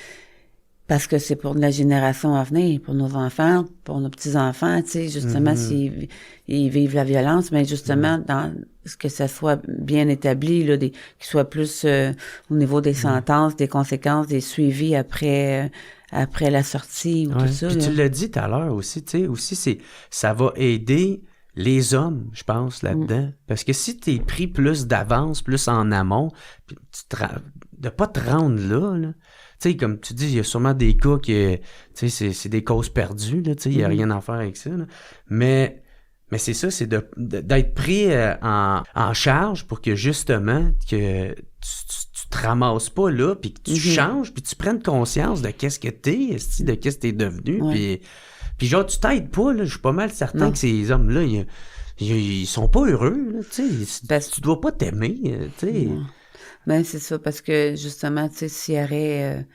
parce que c'est pour la génération à venir, pour nos enfants, pour nos petits-enfants, tu sais, justement, s'ils vivent la violence, mais justement, dans ce que ça soit bien établi, là, qu'ils soient plus au niveau des sentences, des conséquences, des suivis après la sortie ou tout ça. Puis là. tu l'as dit tout à l'heure aussi, tu sais, aussi, ça va aider les hommes, je pense, là-dedans. Parce que si t'es pris plus d'avance, plus en amont, puis de pas te rendre là, tu sais, comme tu dis, il y a sûrement des cas que, tu sais, c'est des causes perdues, là, tu sais, il y a rien à faire avec ça, là. Mais c'est ça, c'est d'être pris en charge pour que, justement, que tu te ramasses pas là, puis que tu changes, puis tu prennes conscience de qu'est-ce que t'es, de qu'est-ce que t'es devenu, puis genre, tu t'aides pas, là, je suis pas mal certain que ces hommes-là, ils sont pas heureux, là, tu sais, tu dois pas t'aimer, tu sais. Ben, c'est ça, parce que, justement, tu sais, s'il y aurait...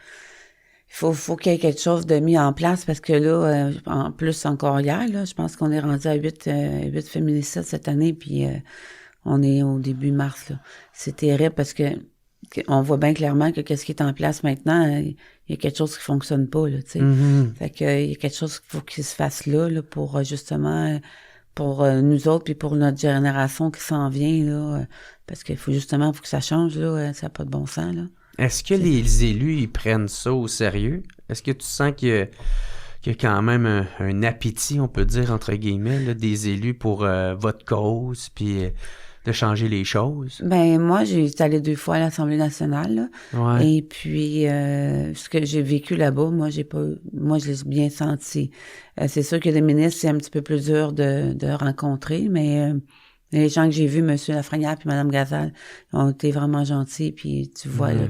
faut qu'il y ait quelque chose de mis en place, parce que là, en plus, encore hier, là, je pense qu'on est rendu à 8 féminicides cette année, puis on est au début mars, là. C'est terrible, parce que on voit bien clairement que qu'est-ce qui est en place maintenant, il y a quelque chose qui fonctionne pas, là, tu sais. Fait que il y a quelque chose qu'il faut qu'il se fasse là pour justement... pour nous autres, puis pour notre génération qui s'en vient, là, parce qu'il faut justement, faut que ça change, là, ça n'a pas de bon sens, là. Est-ce que les élus, ils prennent ça au sérieux? Est-ce que tu sens qu'il y a quand même un appétit, on peut dire, entre guillemets, là, des élus pour votre cause, puis de changer les choses? Ben moi, j'ai été allée 2 fois à l'Assemblée nationale, là, et puis ce que j'ai vécu là-bas, moi je l'ai bien senti. C'est sûr que les ministres, c'est un petit peu plus dur de rencontrer, mais les gens que j'ai vus, M. Lafrenière puis Mme Gazal, ont été vraiment gentils, puis tu vois là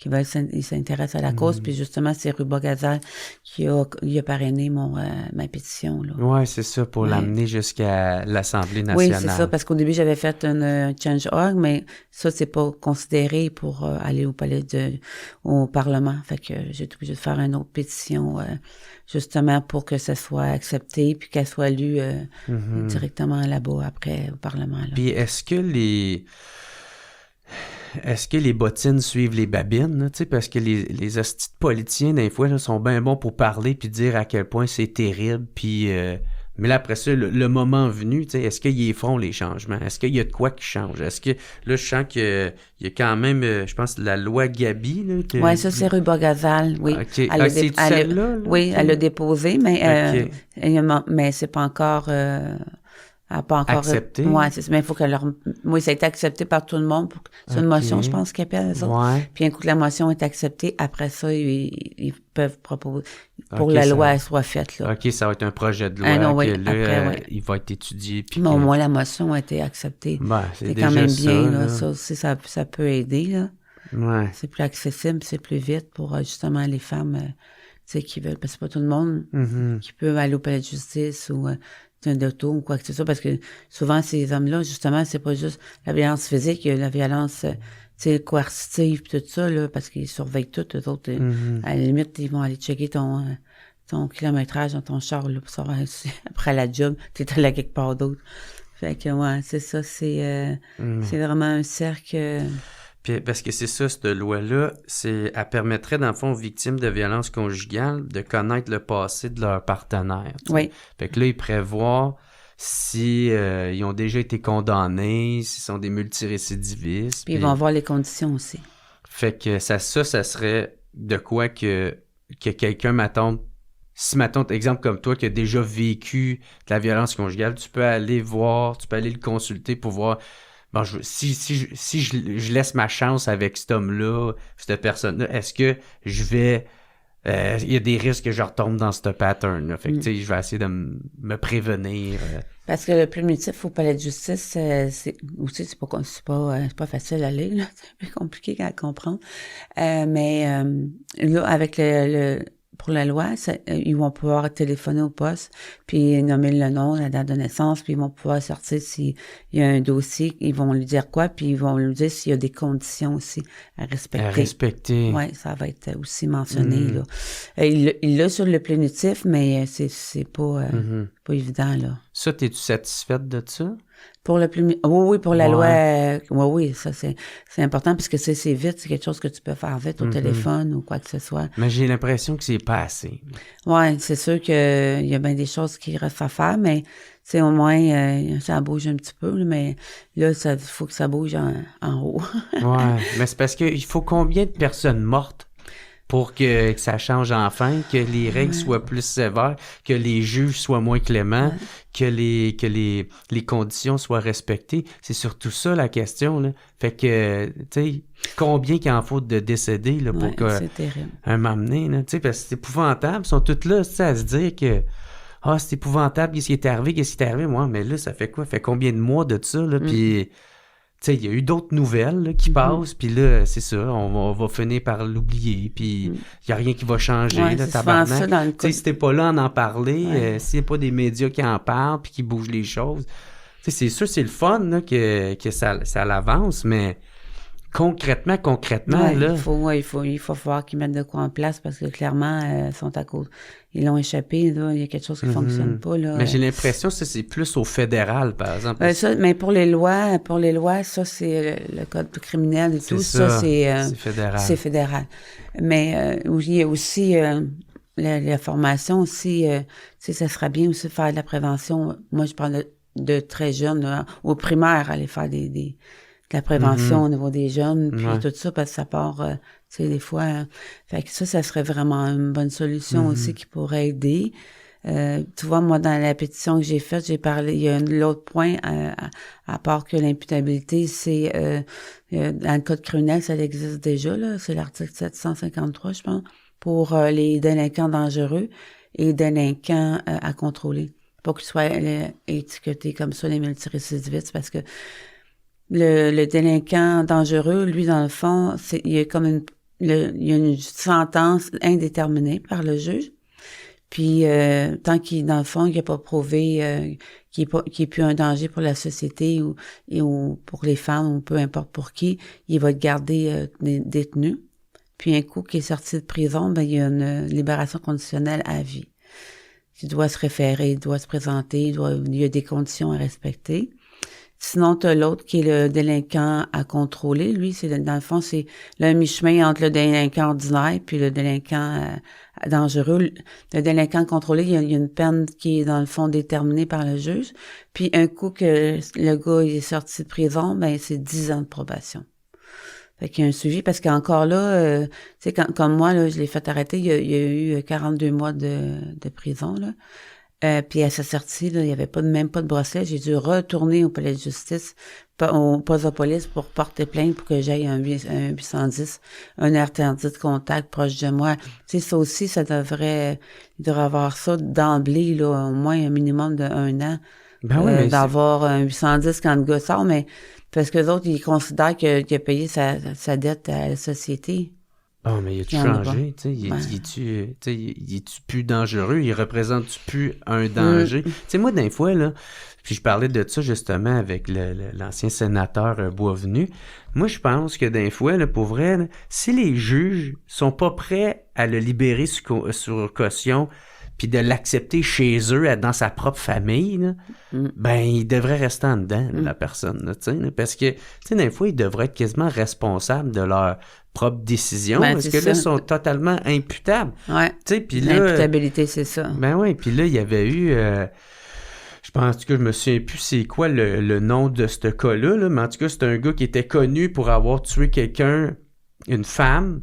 ils s'intéressent à la cause, puis justement, c'est Ruba Gazal qui a parrainé ma pétition, là. Ouais, c'est ça, pour l'amener jusqu'à l'Assemblée nationale. Oui, c'est ça, parce qu'au début, j'avais fait un change.org, mais ça, c'est pas considéré pour aller au Parlement. Fait que j'ai été obligée de faire une autre pétition, justement pour que ça soit accepté, puis qu'elle soit lue directement là-bas, après, au Parlement, là. Puis est-ce que les bottines suivent les babines, là, tu sais, parce que les hosties de politiciens, des fois, là, sont bien bons pour parler puis dire à quel point c'est terrible, puis... mais là, après ça, le moment venu, tu sais, est-ce qu'ils font les changements? Est-ce qu'il y a de quoi qui change? Est-ce que, là, je sens qu'il y a quand même, je pense, la loi Gabi, là. Oui, ça, c'est Ruba Gazal, oui. Okay. C'est celle-là? Oui, elle l'a déposé, mais c'est pas encore... pas encore accepté. Ouais, c'est ça. Mais il faut que oui, ça a été accepté par tout le monde. C'est une motion, je pense, qu'ils appellent les autres. Ouais. Puis un coup que la motion est acceptée, après ça, ils peuvent proposer pour que la loi soit faite, là. OK, ça va être un projet de loi il va être étudié. Puis mais au moins, la motion a été acceptée. C'est quand même ça, bien, là. Ça aussi, ça peut aider, là. Ouais. C'est plus accessible, c'est plus vite pour justement les femmes, tu sais, qui veulent. Parce que c'est pas tout le monde qui peut aller au palais de justice ou... d'auto ou quoi que ce soit, parce que souvent, ces hommes-là, justement, c'est pas juste la violence physique, il y a la violence, coercitive pis tout ça, là, parce qu'ils surveillent tout, eux autres. À la limite, ils vont aller checker ton kilométrage dans ton char, là, pour savoir si, après la job, t'es allé à quelque part d'autre. Fait que, ouais, c'est ça, c'est vraiment un cercle... Puis, parce que c'est ça, cette loi-là, elle permettrait, dans le fond, aux victimes de violences conjugales de connaître le passé de leur partenaire. T'sais. Oui. Fait que là, ils prévoient si ils ont déjà été condamnés, s'ils sont des multirécidivistes. Puis ils vont voir les conditions aussi. Fait que ça serait de quoi que quelqu'un m'attende. Si, mettons, exemple comme toi, qui a déjà vécu de la violence conjugale, tu peux aller le consulter pour voir... Bon, si je laisse ma chance avec cet homme-là, cette personne-là, est-ce que je vais... Il y a des risques que je retombe dans ce pattern-là. Fait que, tu sais, je vais essayer de me prévenir. Parce que le primitif au palais de justice, c'est pas facile à lire, là. C'est un peu compliqué à comprendre. Mais là, avec pour la loi, ils vont pouvoir téléphoner au poste, puis nommer le nom, la date de naissance, puis ils vont pouvoir sortir s'il y a un dossier, ils vont lui dire quoi, puis ils vont lui dire s'il y a des conditions aussi à respecter. Oui, ça va être aussi mentionné, là. Il l'a sur le plénitif, mais c'est pas évident, là. Ça, t'es-tu satisfaite de ça? Pour le oui, pour la loi, oui, ça c'est important parce que c'est vite, c'est quelque chose que tu peux faire vite au téléphone ou quoi que ce soit. Mais j'ai l'impression que c'est pas assez. Ouais, c'est sûr que il y a bien des choses qui restent à faire, mais c'est au moins ça bouge un petit peu, mais là il faut que ça bouge en haut. Ouais, mais c'est parce que il faut combien de personnes mortes pour que ça change enfin, que les règles soient plus sévères, que les juges soient moins cléments, que les conditions soient respectées. C'est surtout ça la question, là. Fait que, tu sais, combien qu'il en faut de décédés, là, pour c'est terrible. Un m'amener, là, tu sais, parce que c'est épouvantable. Ils sont tous là, tu sais, à se dire que c'est épouvantable, qu'est-ce qui est arrivé, moi, mais là, ça fait quoi? Ça fait combien de mois de ça, là, puis... Tu sais, il y a eu d'autres nouvelles là, qui passent, puis là, c'est ça, on va finir par l'oublier, puis il n'y a rien qui va changer, là, tabarnak. Tu sais, si t'es pas là à en parler, s'il n'y a pas des médias qui en parlent, puis qui bougent les choses, tu sais, c'est sûr, c'est le fun, là, que ça l'avance, mais concrètement, là... Il faut voir qu'ils mettent de quoi en place, parce que clairement, sont à cause... Ils l'ont échappé, là, il y a quelque chose qui fonctionne pas, là. Mais j'ai l'impression que c'est plus au fédéral, par exemple. Mais pour les lois, ça, c'est le code criminel et tout. Ça, c'est fédéral. C'est fédéral. Mais il y a aussi la formation aussi, ça serait bien aussi de faire de la prévention. Moi, je parle de très jeunes, là, au primaire, aller faire de la prévention au niveau des jeunes, puis tout ça, parce que ça part, tu sais, des fois... fait que ça serait vraiment une bonne solution aussi qui pourrait aider. Tu vois, moi, dans la pétition que j'ai faite, j'ai parlé... Il y a l'autre point, à part que l'imputabilité, c'est... dans le code criminel, ça existe déjà, là. C'est l'article 753, je pense, pour les délinquants dangereux et délinquants à contrôler. Pour qu'ils soient étiquetés comme ça, les multirécidivistes, parce que le délinquant dangereux, lui, dans le fond, il y a une sentence indéterminée par le juge. Puis, tant qu'il, dans le fond, il n'a pas prouvé qu'il est plus un danger pour la société ou pour les femmes ou peu importe pour qui, il va être gardé détenu. Puis, un coup qu'il est sorti de prison, ben il y a une libération conditionnelle à vie. Il doit se référer, il doit se présenter, il y a des conditions à respecter. Sinon, t'as l'autre qui est le délinquant à contrôler. Lui, dans le fond, c'est le mi-chemin entre le délinquant ordinaire puis le délinquant dangereux. Le délinquant contrôlé, il y a une peine qui est, dans le fond, déterminée par le juge. Puis, un coup que le gars il est sorti de prison, ben c'est 10 ans de probation. Fait qu'il y a un suivi, parce qu'encore là, tu sais, comme moi, là, je l'ai fait arrêter, il y a eu 42 mois de prison, là. Puis à sa sortie, là, il y avait même pas de bracelet. J'ai dû retourner au palais de justice, au poste de police pour porter plainte pour que j'aille un 810, un air interdit de contact proche de moi. Tu sais, ça aussi, il devrait avoir ça d'emblée, là, au moins un minimum de 1 an. Ben oui, d'avoir un 810 quand le gars sort, mais parce que les autres, ils considèrent qu'il a payé sa dette à la société. Oh, mais il a-tu Il y en a changé? pas. Il est-tu plus dangereux? Il représente-tu plus un danger? Tu sais, moi, d'un fois, là, puis je parlais de ça justement avec l'ancien sénateur Boisvenu. Moi, je pense que d'un fois, là, pour vrai, là, si les juges sont pas prêts à le libérer sur caution, puis de l'accepter chez eux, dans sa propre famille, là, ben, il devrait rester en dedans, là, la personne, là, là, parce que, tu sais, des fois, ils devraient être quasiment responsables de leur propre décision, parce que là, ils sont totalement imputables. Ouais. Tu sais, puis là... L'imputabilité, c'est ça. Ben oui, puis là, il y avait eu... je pense que je me souviens plus c'est quoi le nom de ce cas-là, là, mais en tout cas, c'est un gars qui était connu pour avoir tué quelqu'un, une femme.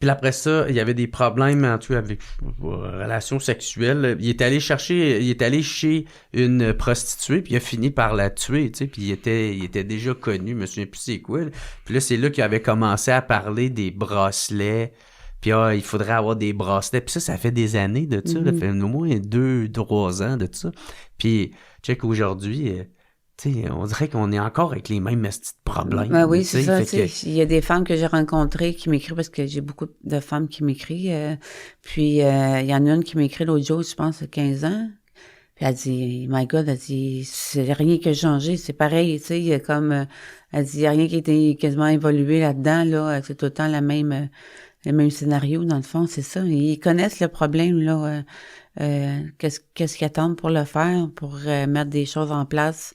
Puis après ça, il y avait des problèmes en tout cas avec relations sexuelles. Il est allé chez une prostituée, puis il a fini par la tuer, tu sais, puis il était déjà connu, je me souviens plus c'est quoi. Là. Puis là, c'est là qu'il avait commencé à parler des bracelets. Puis il faudrait avoir des bracelets. Puis ça fait des années de ça. Ça fait au moins 2-3 ans de ça. Puis, check aujourd'hui, tu sais, on dirait qu'on est encore avec les mêmes problèmes. Ben oui, c'est ça. Il y a des femmes que j'ai rencontrées qui m'écrivent, parce que j'ai beaucoup de femmes qui m'écrivent. Puis, il y en a une qui m'écrit l'autre jour, je pense, 15 ans. Puis elle dit, my God, elle dit, c'est rien qui a changé, c'est pareil, tu sais, comme, elle dit, il n'y a rien qui a été quasiment évolué là-dedans, là, c'est tout le temps le même scénario, dans le fond, c'est ça. Ils connaissent le problème, là, qu'est-ce qu'ils attendent pour le faire, pour mettre des choses en place.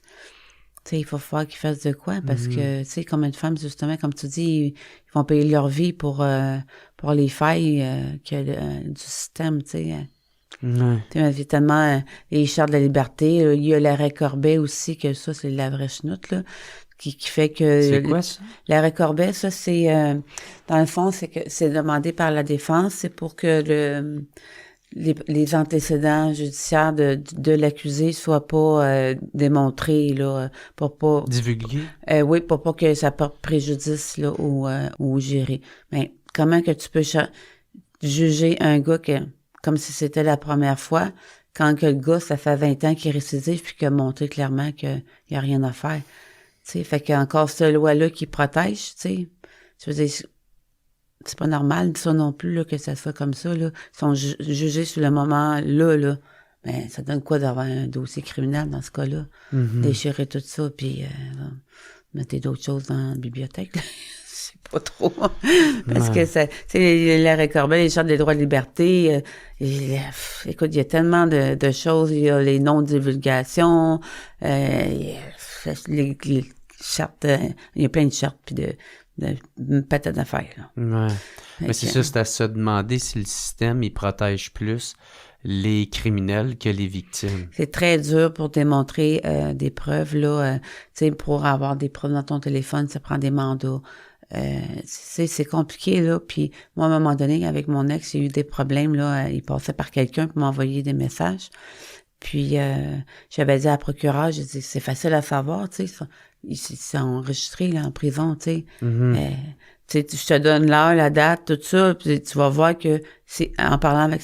Tu sais, il faut falloir qu'ils fassent de quoi, parce que, tu sais, combien de femmes, justement, comme tu dis, ils vont payer leur vie pour les failles du système, tu sais. Il y a tellement les chartes de la liberté. Il y a l'arrêt Corbet aussi, que ça, c'est la vraie chenoute, là, qui fait que... C'est quoi, ça? L'arrêt Corbet, ça, c'est... dans le fond, c'est que c'est demandé par la défense, c'est pour que les antécédents judiciaires de l'accusé soient pas démontrés, là, pour pas... Divulgués? Oui, pour pas que ça porte préjudice, là, au juré. Mais comment que tu peux juger un gars comme si c'était la première fois, quand que le gars, ça fait 20 ans qu'il est récidive, puis qu'il a montré clairement qu'il n'y a rien à faire. Tu sais, fait qu'il y a encore cette loi-là qui protège, tu sais. Je veux dire, c'est pas normal, ça non plus, là, que ça soit comme ça, là. Ils sont jugés sur le moment-là, là. Mais ça donne quoi d'avoir un dossier criminel dans ce cas-là? Déchirer tout ça, puis mettre d'autres choses dans la bibliothèque, là. Pas trop. Parce que c'est l'arrêt Corbet, les chartes des droits de liberté. Écoute, il y a tellement de choses. Il y a les non-divulgations, les chartes, il y a plein de chartes puis de patates d'affaires. Ouais. Mais c'est ça, c'est à se demander si le système, il protège plus les criminels que les victimes. C'est très dur pour démontrer des preuves, là. Tu sais, pour avoir des preuves dans ton téléphone, ça prend des mandats. C'est compliqué, là. Puis moi, à un moment donné, avec mon ex, il y a eu des problèmes, là. Il passait par quelqu'un pour m'envoyer des messages. Puis j'avais dit à la procureure, j'ai dit, c'est facile à savoir, tu sais. Ils sont enregistrés, là, en prison, tu sais. Tu sais, je te donne l'heure, la date, tout ça, puis tu vas voir que c'est en parlant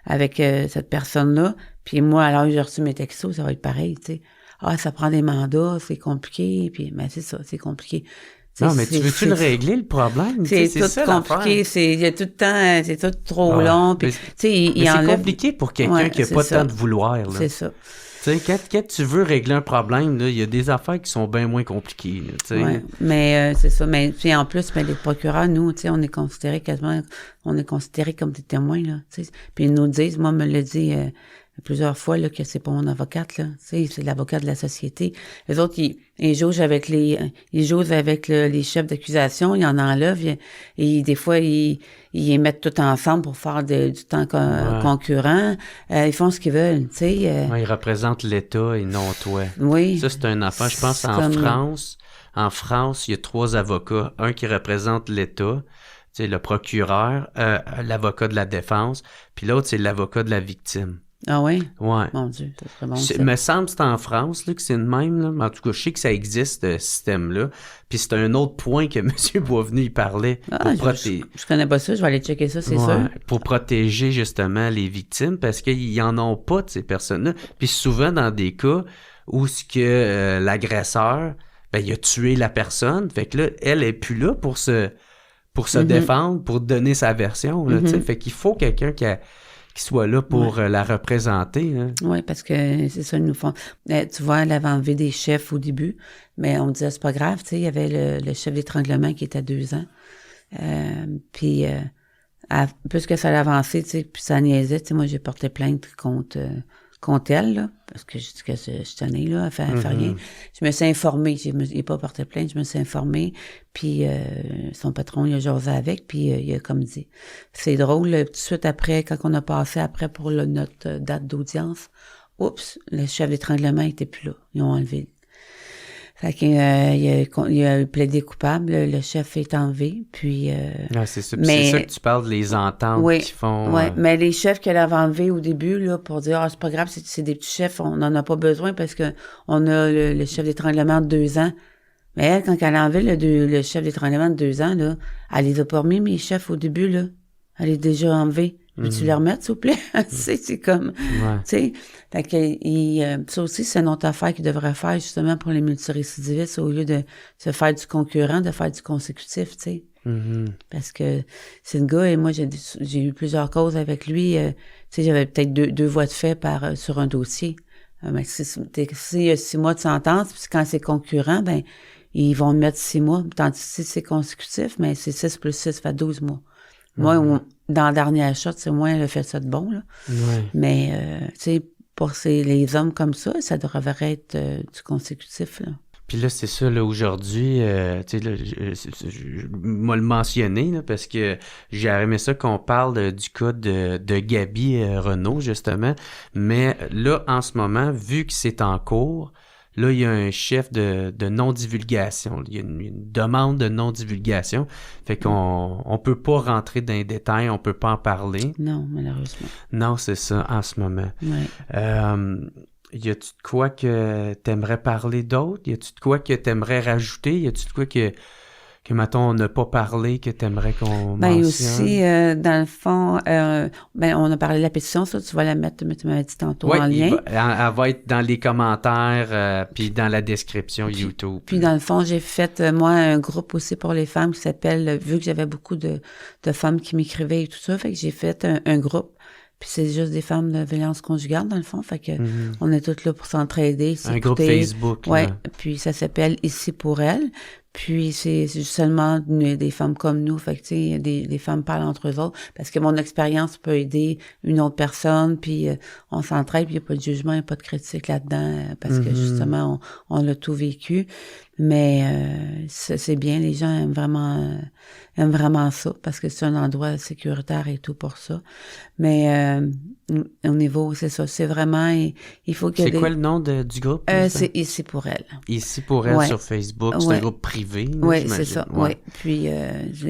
avec cette personne-là, puis moi, alors j'ai reçu mes textos, ça va être pareil, tu sais. Ah, ça prend des mandats, c'est compliqué, puis mais c'est ça, c'est compliqué. Non, mais tu veux-tu le régler, le problème? C'est tout ça, compliqué. Il y a tout le temps, c'est tout trop long. Puis, c'est compliqué pour quelqu'un qui n'a pas le temps de vouloir. Là. C'est ça. Tu sais, quand tu veux régler un problème, il y a des affaires qui sont bien moins compliquées. Oui, mais c'est ça. Mais puis en plus, les procureurs, nous, on est considérés comme des témoins. Là, t'sais. Puis ils nous disent, moi, me le dit plusieurs fois là, que c'est pas mon avocate, là. C'est l'avocat de la société. Les autres, ils jouent avec les chefs d'accusation, ils en enlèvent, et des fois, ils les mettent tout ensemble pour faire du temps concurrent. Ils font ce qu'ils veulent, tu sais. Ils représentent l'État et non toi. Oui. Ça, c'est une affaire, je pense, France. En France, il y a 3 avocats. Un qui représente l'État, tu sais, le procureur, l'avocat de la défense, puis l'autre, c'est l'avocat de la victime. Ah oui? Ouais. Mon Dieu, c'est très bon. Il me semble que c'est en France là, que c'est le même. Là. Mais en tout cas, je sais que ça existe, ce système-là. Puis c'est un autre point que M. Boisvenu il parlait. Je connais pas ça, je vais aller checker ça, c'est sûr. Pour protéger justement les victimes, parce qu'ils y en ont pas de ces personnes-là. Puis souvent dans des cas où ce que l'agresseur, il a tué la personne. Fait que là, elle est plus là pour pour se défendre, pour donner sa version. Là, fait qu'il faut quelqu'un qui soit là pour la représenter. Oui, parce que c'est ça, ils nous font... tu vois, elle avait enlevé des chefs au début, mais on disait, c'est pas grave, tu sais, il y avait le chef d'étranglement qui était à 2 ans. Puis, plus que ça l'avançait, tu sais, puis ça niaisait, tu sais, moi, j'ai porté plainte contre elle, là, parce que je dis que je tenais, là, à faire rien. Je me suis informée, j'ai pas porté plainte, je me suis informée, puis son patron, il a jasé avec, puis il a comme dit. C'est drôle, tout de suite après, quand on a passé après pour notre date d'audience, oups, le chef d'étranglement était plus là. Ils ont enlevé. Fait qu'il a plaidé coupable, le chef est enlevé, puis... c'est ça, c'est ça que tu parles, les ententes qui font... Oui, mais les chefs qu'elle avait enlevés au début, là, pour dire, c'est pas grave, c'est des petits chefs, on n'en a pas besoin parce que on a le chef d'étranglement de 2 ans. Mais elle, quand elle a enlevé le chef d'étranglement de 2 ans, là, elle les a pas remis, mes chefs, au début, là. Elle est déjà enlevée. Peux-tu les remettre, s'il vous plaît? C'est comme... Tu sais, fait que ça aussi, c'est une autre affaire qu'il devrait faire, justement, pour les multirécidivistes, au lieu de se faire du concurrent, de faire du consécutif, tu sais. Parce que c'est le gars, et moi, j'ai eu plusieurs causes avec lui. Tu sais, j'avais peut-être deux voies de fait sur un dossier. Mais s'il y a 6 mois de sentence, puis quand c'est concurrent, ben ils vont me mettre 6 mois. Tandis que si c'est consécutif, mais c'est 6 plus 6, ça fait 12 mois. Moi, dans la dernière shot, c'est moi, elle a fait ça de bon, là. Mais, tu sais, pour les hommes comme ça devrait être du consécutif, là. Puis là, c'est ça, là, aujourd'hui, tu sais, là, je vais le mentionner, là, parce que j'ai aimé ça qu'on parle du cas de Gabi Renaud, justement. Mais là, en ce moment, vu que c'est en cours, là, il y a un chef de non-divulgation. Il y a une demande de non-divulgation. Fait qu'on peut pas rentrer dans les détails, on peut pas en parler. Non, malheureusement. Non, c'est ça, en ce moment. Y a-tu de quoi que t'aimerais parler d'autre? Y a-tu de quoi que t'aimerais rajouter? Y a-tu de quoi que mettons, on n'a pas parlé, que t'aimerais qu'on mentionne? Aussi, dans le fond, on a parlé de la pétition, ça, tu vas la mettre, tu m'avais dit tantôt, en lien. Elle va être dans les commentaires, puis dans la description YouTube. Puis dans le fond, j'ai fait, moi, un groupe aussi pour les femmes qui s'appelle, vu que j'avais beaucoup de femmes qui m'écrivaient et tout ça, fait que j'ai fait un groupe. Puis c'est juste des femmes de violence conjugale, dans le fond. Fait que on est toutes là pour s'entraider. Un groupe Facebook. Oui, puis ça s'appelle Ici pour elles. Puis c'est seulement des femmes comme nous. Fait que, tu sais, des femmes parlent entre eux autres. Parce que mon expérience peut aider une autre personne. Puis on s'entraide, puis il n'y a pas de jugement, il n'y a pas de critique là-dedans. Parce que justement, on l'a tout vécu. Mais c'est bien, les gens aiment vraiment ça, parce que c'est un endroit sécuritaire et tout pour ça. Mais au niveau, c'est ça, c'est vraiment, il faut que... C'est quoi le nom du groupe? C'est Ici pour elle. Ici pour elle sur Facebook, c'est un groupe privé. Oui, c'est ça, oui. Puis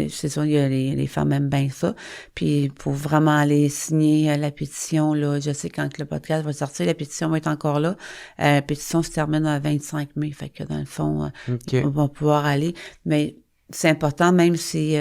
c'est ça, les femmes aiment bien ça. Puis pour vraiment aller signer la pétition, là, je sais quand le podcast va sortir, la pétition va être encore là. La pétition se termine le 25 mai, fait que dans le fond... On va pouvoir aller, mais c'est important, même si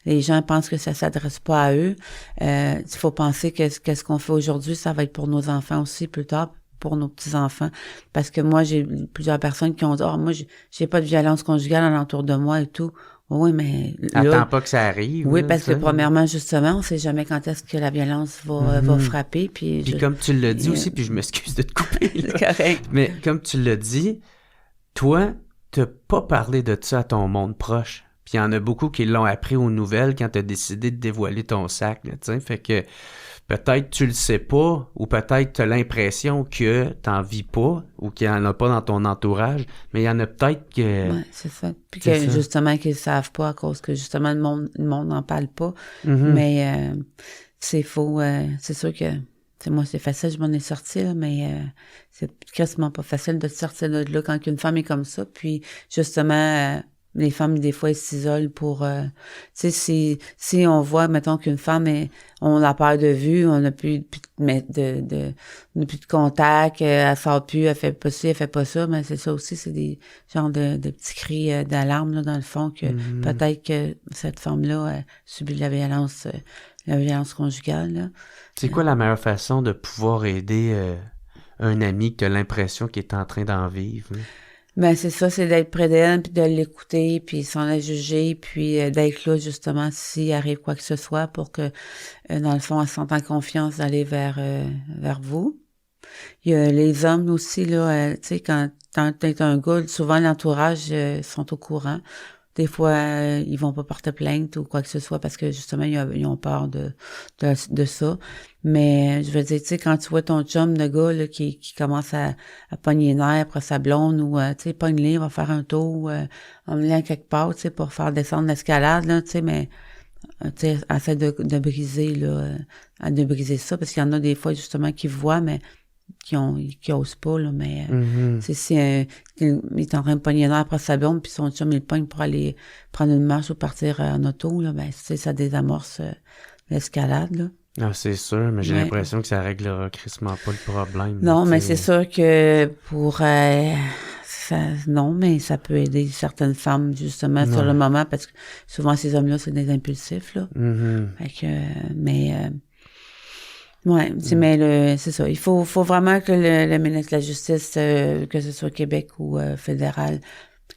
les gens pensent que ça s'adresse pas à eux, il faut penser que qu'est-ce qu'on fait aujourd'hui, ça va être pour nos enfants aussi plus tard, pour nos petits-enfants. Parce que moi, j'ai plusieurs personnes qui ont dit « moi, j'ai pas de violence conjugale alentour de moi et tout. » Oui, mais là... Attends pas que ça arrive. Oui, parce que premièrement, justement, on sait jamais quand est-ce que la violence va frapper. Puis comme tu l'as dit aussi, puis je m'excuse de te couper. C'est correct. Mais comme tu l'as dit, toi... t'as pas parlé de ça à ton monde proche. Puis il y en a beaucoup qui l'ont appris aux nouvelles quand t'as décidé de dévoiler ton sac, tu sais. Fait que peut-être tu le sais pas, ou peut-être t'as l'impression que t'en vis pas, ou qu'il y en a pas dans ton entourage, mais il y en a peut-être que... Ouais, c'est ça. Puis que justement, qu'ils savent pas à cause que justement le monde n'en parle pas. Mais c'est faux. C'est sûr que... moi, c'est facile, je m'en ai sorti, là, mais c'est quasiment pas facile de sortir de là quand une femme est comme ça. Puis, justement, les femmes, des fois, elles s'isolent pour... tu sais, si on voit, mettons, qu'une femme, on la perd de vue, on n'a plus de contact, elle sort plus, elle fait pas ci, elle fait pas ça, mais c'est ça aussi, c'est des genres de petits cris d'alarme, là, dans le fond, que peut-être que cette femme-là subit de la violence conjugale, là. C'est quoi la meilleure façon de pouvoir aider un ami que tu as l'impression qu'il est en train d'en vivre? Ben, c'est ça, c'est d'être près d'elle, puis de l'écouter, puis sans la juger, puis d'être là, justement, s'il arrive quoi que ce soit, pour que, dans le fond, elle se sente en confiance d'aller vers vous. Il y a les hommes aussi, là, tu sais, quand t'es un gars, souvent l'entourage sont au courant. Des fois, ils vont pas porter plainte ou quoi que ce soit parce que justement, ils ont peur de ça. Mais je veux dire, tu sais, quand tu vois ton chum de gars là, qui commence à pogner les nerfs après sa blonde ou tu sais, pogne-les, va faire un tour, emmener quelque part, tu sais, pour faire descendre l'escalade, là, tu sais, mais tu sais, essaie de briser, là, de briser ça, parce qu'il y en a des fois, justement, qui voient, mais qui osent pas, là, mais c'est si il est en train de pogner l'air après sa blonde, puis son chum, il pogne pour aller prendre une marche ou partir en auto, là, ben, tu sais, ça désamorce l'escalade, là. Ah, c'est sûr, mais j'ai l'impression que ça réglera crissement pas le problème. Non, mais c'est sûr que pour... non, mais ça peut aider certaines femmes, justement, sur le moment, parce que souvent, ces hommes-là, c'est des impulsifs, là. Fait que, mais... ouais, mais c'est ça. Il faut vraiment que le ministre de la Justice, que ce soit Québec ou fédéral,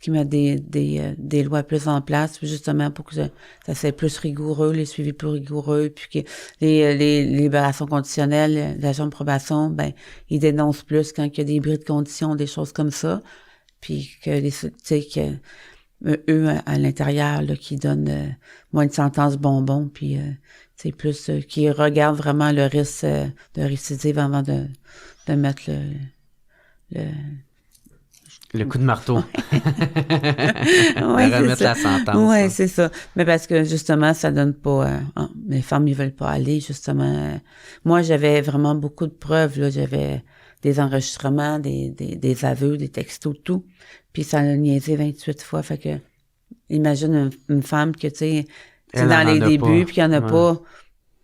qui mette des lois plus en place, justement pour que ça soit plus rigoureux, les suivis plus rigoureux, puis que les libérations conditionnelles, l'agent de probation, ben ils dénoncent plus quand il y a des bris de conditions, des choses comme ça, puis que tu sais que eux à l'intérieur là, qui donnent moins de sentences bonbons, puis c'est plus qui regardent vraiment le risque de récidive avant de mettre le coup de marteau. Ouais, de remettre la sentence. Ouais, c'est ça. Mais parce que justement, ça donne pas... les femmes, ils veulent pas aller, justement. Moi, j'avais vraiment beaucoup de preuves, là. J'avais des enregistrements, des aveux, des textos, tout. Puis ça a niaisé 28 fois. Fait que, imagine une femme que, tu sais, dans les débuts, puis qu'il y en a pas.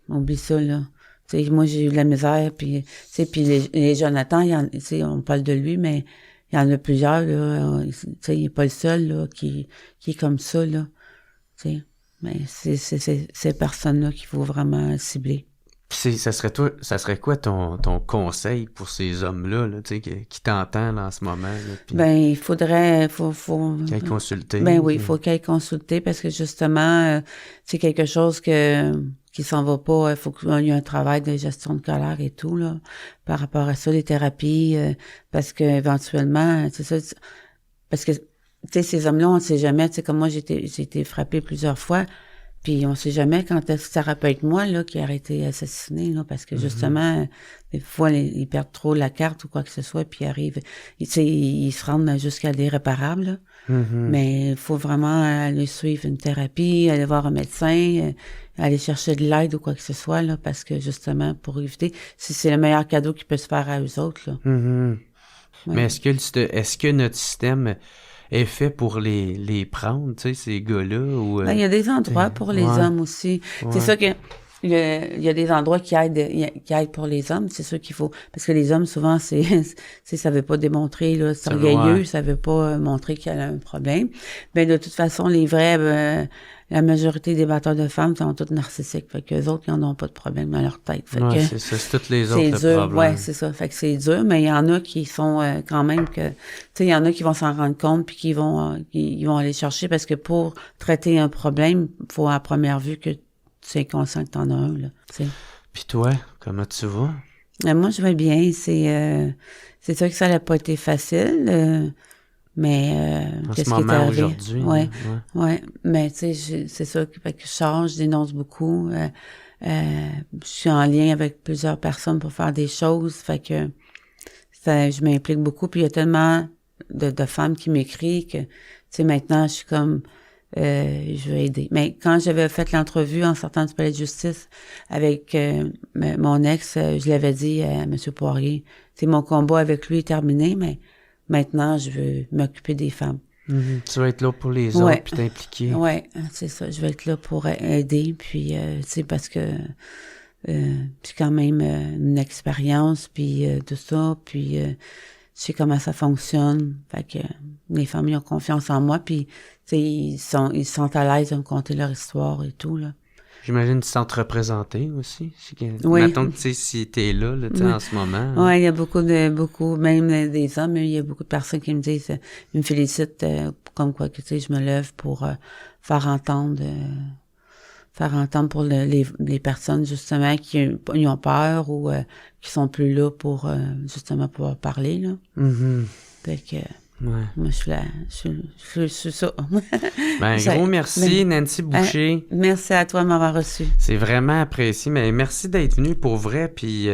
Oublie ça, là. Tu sais, moi, j'ai eu de la misère, puis, tu sais, puis les Jonathan, tu sais, on parle de lui, mais il y en a plusieurs, là. Tu sais, il n'est pas le seul, là, qui est comme ça, là. Tu sais, mais c'est ces personnes-là qu'il faut vraiment cibler. Puis ça serait quoi ton conseil pour ces hommes-là, là, tu sais, qui t'entendent en ce moment, là, puis ben, il faudrait, qu'ils aillent consulter. Ben oui, il faut qu'ils aillent consulter parce que justement, c'est quelque chose qui s'en va pas. Il faut qu'il y ait un travail de gestion de colère et tout, là, par rapport à ça, les thérapies, parce que éventuellement, c'est ça, parce que, tu sais, ces hommes-là, on ne sait jamais, tu sais, comme moi, j'ai été frappée plusieurs fois, puis on sait jamais quand est-ce que ça aurait pu être moi, là, qui aurait été assassiné, là, parce que justement, des fois, ils perdent trop la carte ou quoi que ce soit, puis ils arrivent, tu sais, ils se rendent jusqu'à l'irréparable, là. Mais il faut vraiment aller suivre une thérapie, aller voir un médecin, aller chercher de l'aide ou quoi que ce soit, là, parce que justement, pour éviter, c'est le meilleur cadeau qu'ils peuvent se faire à eux autres, là. Ouais. Mais est-ce que notre système est fait pour les prendre, tu sais, ces gars-là? Ou, ben, il y a des endroits pour les hommes aussi. Ouais. C'est ça que il y a des endroits qui aident pour les hommes, c'est sûr qu'il faut, parce que les hommes, souvent, ça veut pas démontrer, là, c'est orgueilleux, ça veut pas montrer qu'il y a un problème. Mais de toute façon, les vrais, la majorité des batteurs de femmes sont tous narcissiques, fait qu'eux autres, ils n'en ont pas de problème dans leur tête. Fait que c'est ça, c'est toutes les autres c'est dur, problèmes. Ouais, c'est ça, fait que c'est dur, mais il y en a qui sont quand même que, tu sais, il y en a qui vont s'en rendre compte puis qui vont aller chercher, parce que pour traiter un problème, faut à première vue que tu es conscient que t'en as un, là, tu sais. Puis toi, comment tu vas? Moi, je vais bien. C'est sûr que ça n'a pas été facile, mais qu'est-ce qui est arrivé? Aujourd'hui. Ouais. Mais tu sais, c'est ça que je change, je dénonce beaucoup. Je suis en lien avec plusieurs personnes pour faire des choses, fait que je m'implique beaucoup. Puis il y a tellement de femmes qui m'écrivent que, tu sais, maintenant, je suis comme... je vais aider. Mais quand j'avais fait l'entrevue en sortant du palais de justice avec mon ex, je l'avais dit à M. Poirier, c'est mon combat avec lui est terminé, mais maintenant, je veux m'occuper des femmes. Tu vas être là pour les autres, puis t'impliquer. Oui, c'est ça. Je vais être là pour aider, puis c'est parce que c'est quand même une expérience, puis tout ça, puis je sais comment ça fonctionne. Fait que les familles ont confiance en moi, puis ils sont à l'aise de me conter leur histoire et tout, là. J'imagine que tu sens te représenter aussi. Oui. Mettons que, tu sais, si t'es là, tu sais, en ce moment. Oui, il y a beaucoup, même des hommes, il y a beaucoup de personnes qui me disent, ils me félicitent, comme quoi que, tu sais, je me lève pour faire entendre pour les personnes, justement, qui ont peur ou qui sont plus là pour, justement, pouvoir parler, là. Mm-hmm. Fait que... Ouais. Moi, je suis ça. Gros merci, Nancy Boucher. Merci à toi de m'avoir reçu. C'est vraiment apprécié. Mais merci d'être venu pour vrai. Puis,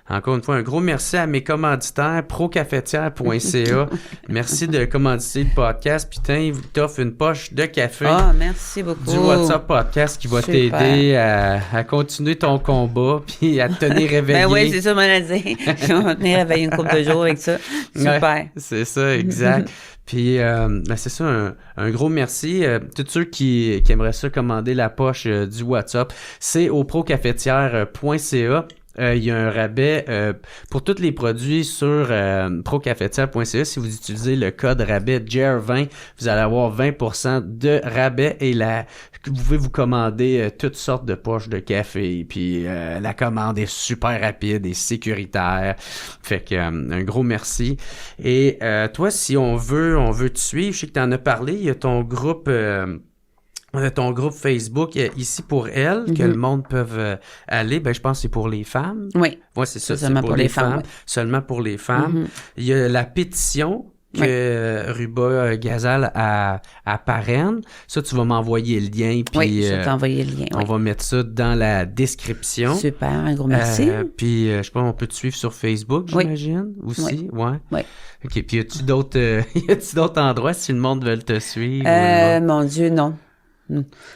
encore une fois, un gros merci à mes commanditaires, procafetière.ca. Merci de commanditer le podcast. Putain, il t'offre une poche de café. Ah, merci beaucoup. Du WhatsApp Podcast qui va t'aider à continuer ton combat puis à te tenir réveillé. Ben oui, c'est ça, mon dire. Je vais me tenir réveillé une couple de jours avec ça. Super. Ouais, c'est ça, exact. Puis, c'est ça, un gros merci. Tous ceux qui aimeraient ça commander la poche du WhatsApp, c'est au procafetière.ca. Il y a un rabais pour tous les produits sur procafetière.ca. Si vous utilisez le code rabais JER20, vous allez avoir 20% de rabais et vous pouvez vous commander toutes sortes de poches de café. Puis la commande est super rapide et sécuritaire. Fait que un gros merci. Et toi, si on veut te suivre, je sais que tu en as parlé, il y a ton groupe... ton groupe Facebook Ici pour elle, que le monde peut aller, je pense que c'est pour les femmes. Oui. Ouais, c'est ça, c'est pour les femmes. Oui. Seulement pour les femmes. Il y a la pétition que Ruba Gazal a parraine. Ça, tu vas m'envoyer le lien. Puis, oui, je vais t'envoyer le lien. On va mettre ça dans la description. Super, un gros merci. Puis, je sais pas, on peut te suivre sur Facebook, j'imagine, aussi? Oui. Ouais. OK, puis y a-tu d'autres endroits si le monde veut te suivre? Mon Dieu, non.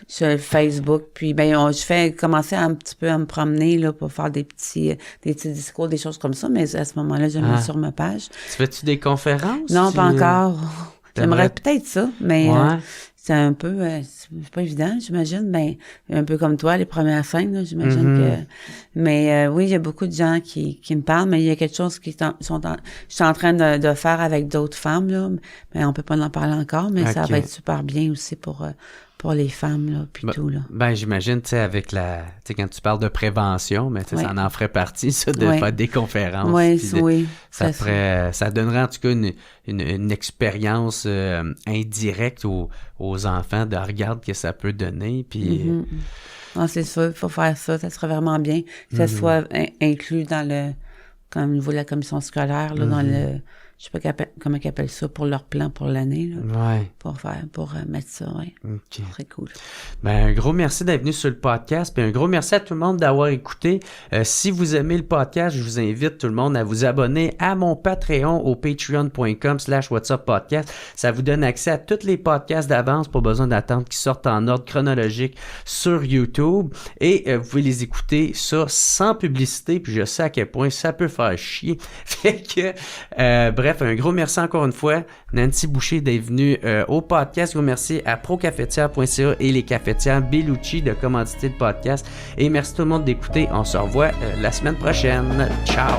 Sur Facebook, puis je fais commencer un petit peu à me promener là pour faire des petits discours, des choses comme ça, mais à ce moment-là, je mets sur ma page. Tu fais-tu des conférences? Non, pas encore. J'aimerais peut-être ça, mais c'est un peu c'est pas évident, j'imagine. Un peu comme toi, les premières scènes, là, j'imagine que. Mais oui, il y a beaucoup de gens qui me parlent, mais il y a quelque chose je suis en train de faire avec d'autres femmes, là. Mais on peut pas en parler encore, mais ça va être super bien aussi pour les femmes, là, puis tout, là. J'imagine, tu sais, avec tu sais, quand tu parles de prévention, mais tu sais, ça en ferait partie, ça, de faire des conférences. Oui, ça donnerait, en tout cas, une expérience indirecte aux enfants de regarde que ça peut donner, puis... Non, c'est sûr, il faut faire ça serait vraiment bien que ça soit inclus dans au niveau de la commission scolaire, là, dans le... Je sais pas comment ils appellent ça pour leur plan pour l'année, là. Ouais. Pour mettre ça, oui. OK. Très cool. Un gros merci d'être venu sur le podcast, puis un gros merci à tout le monde d'avoir écouté. Si vous aimez le podcast, je vous invite tout le monde à vous abonner à mon Patreon au patreon.com/whatsappodcast. Ça vous donne accès à tous les podcasts d'avance, pas besoin d'attendre qu'ils sortent en ordre chronologique sur YouTube. Et vous pouvez les écouter ça sans publicité, puis je sais à quel point ça peut faire chier. Fait que, bref, un gros merci encore une fois, Nancy Boucher, d'être venue au podcast. Gros merci à procafetière.ca et les cafetières Bellucci de commanditer le podcast. Et merci tout le monde d'écouter. On se revoit la semaine prochaine. Ciao!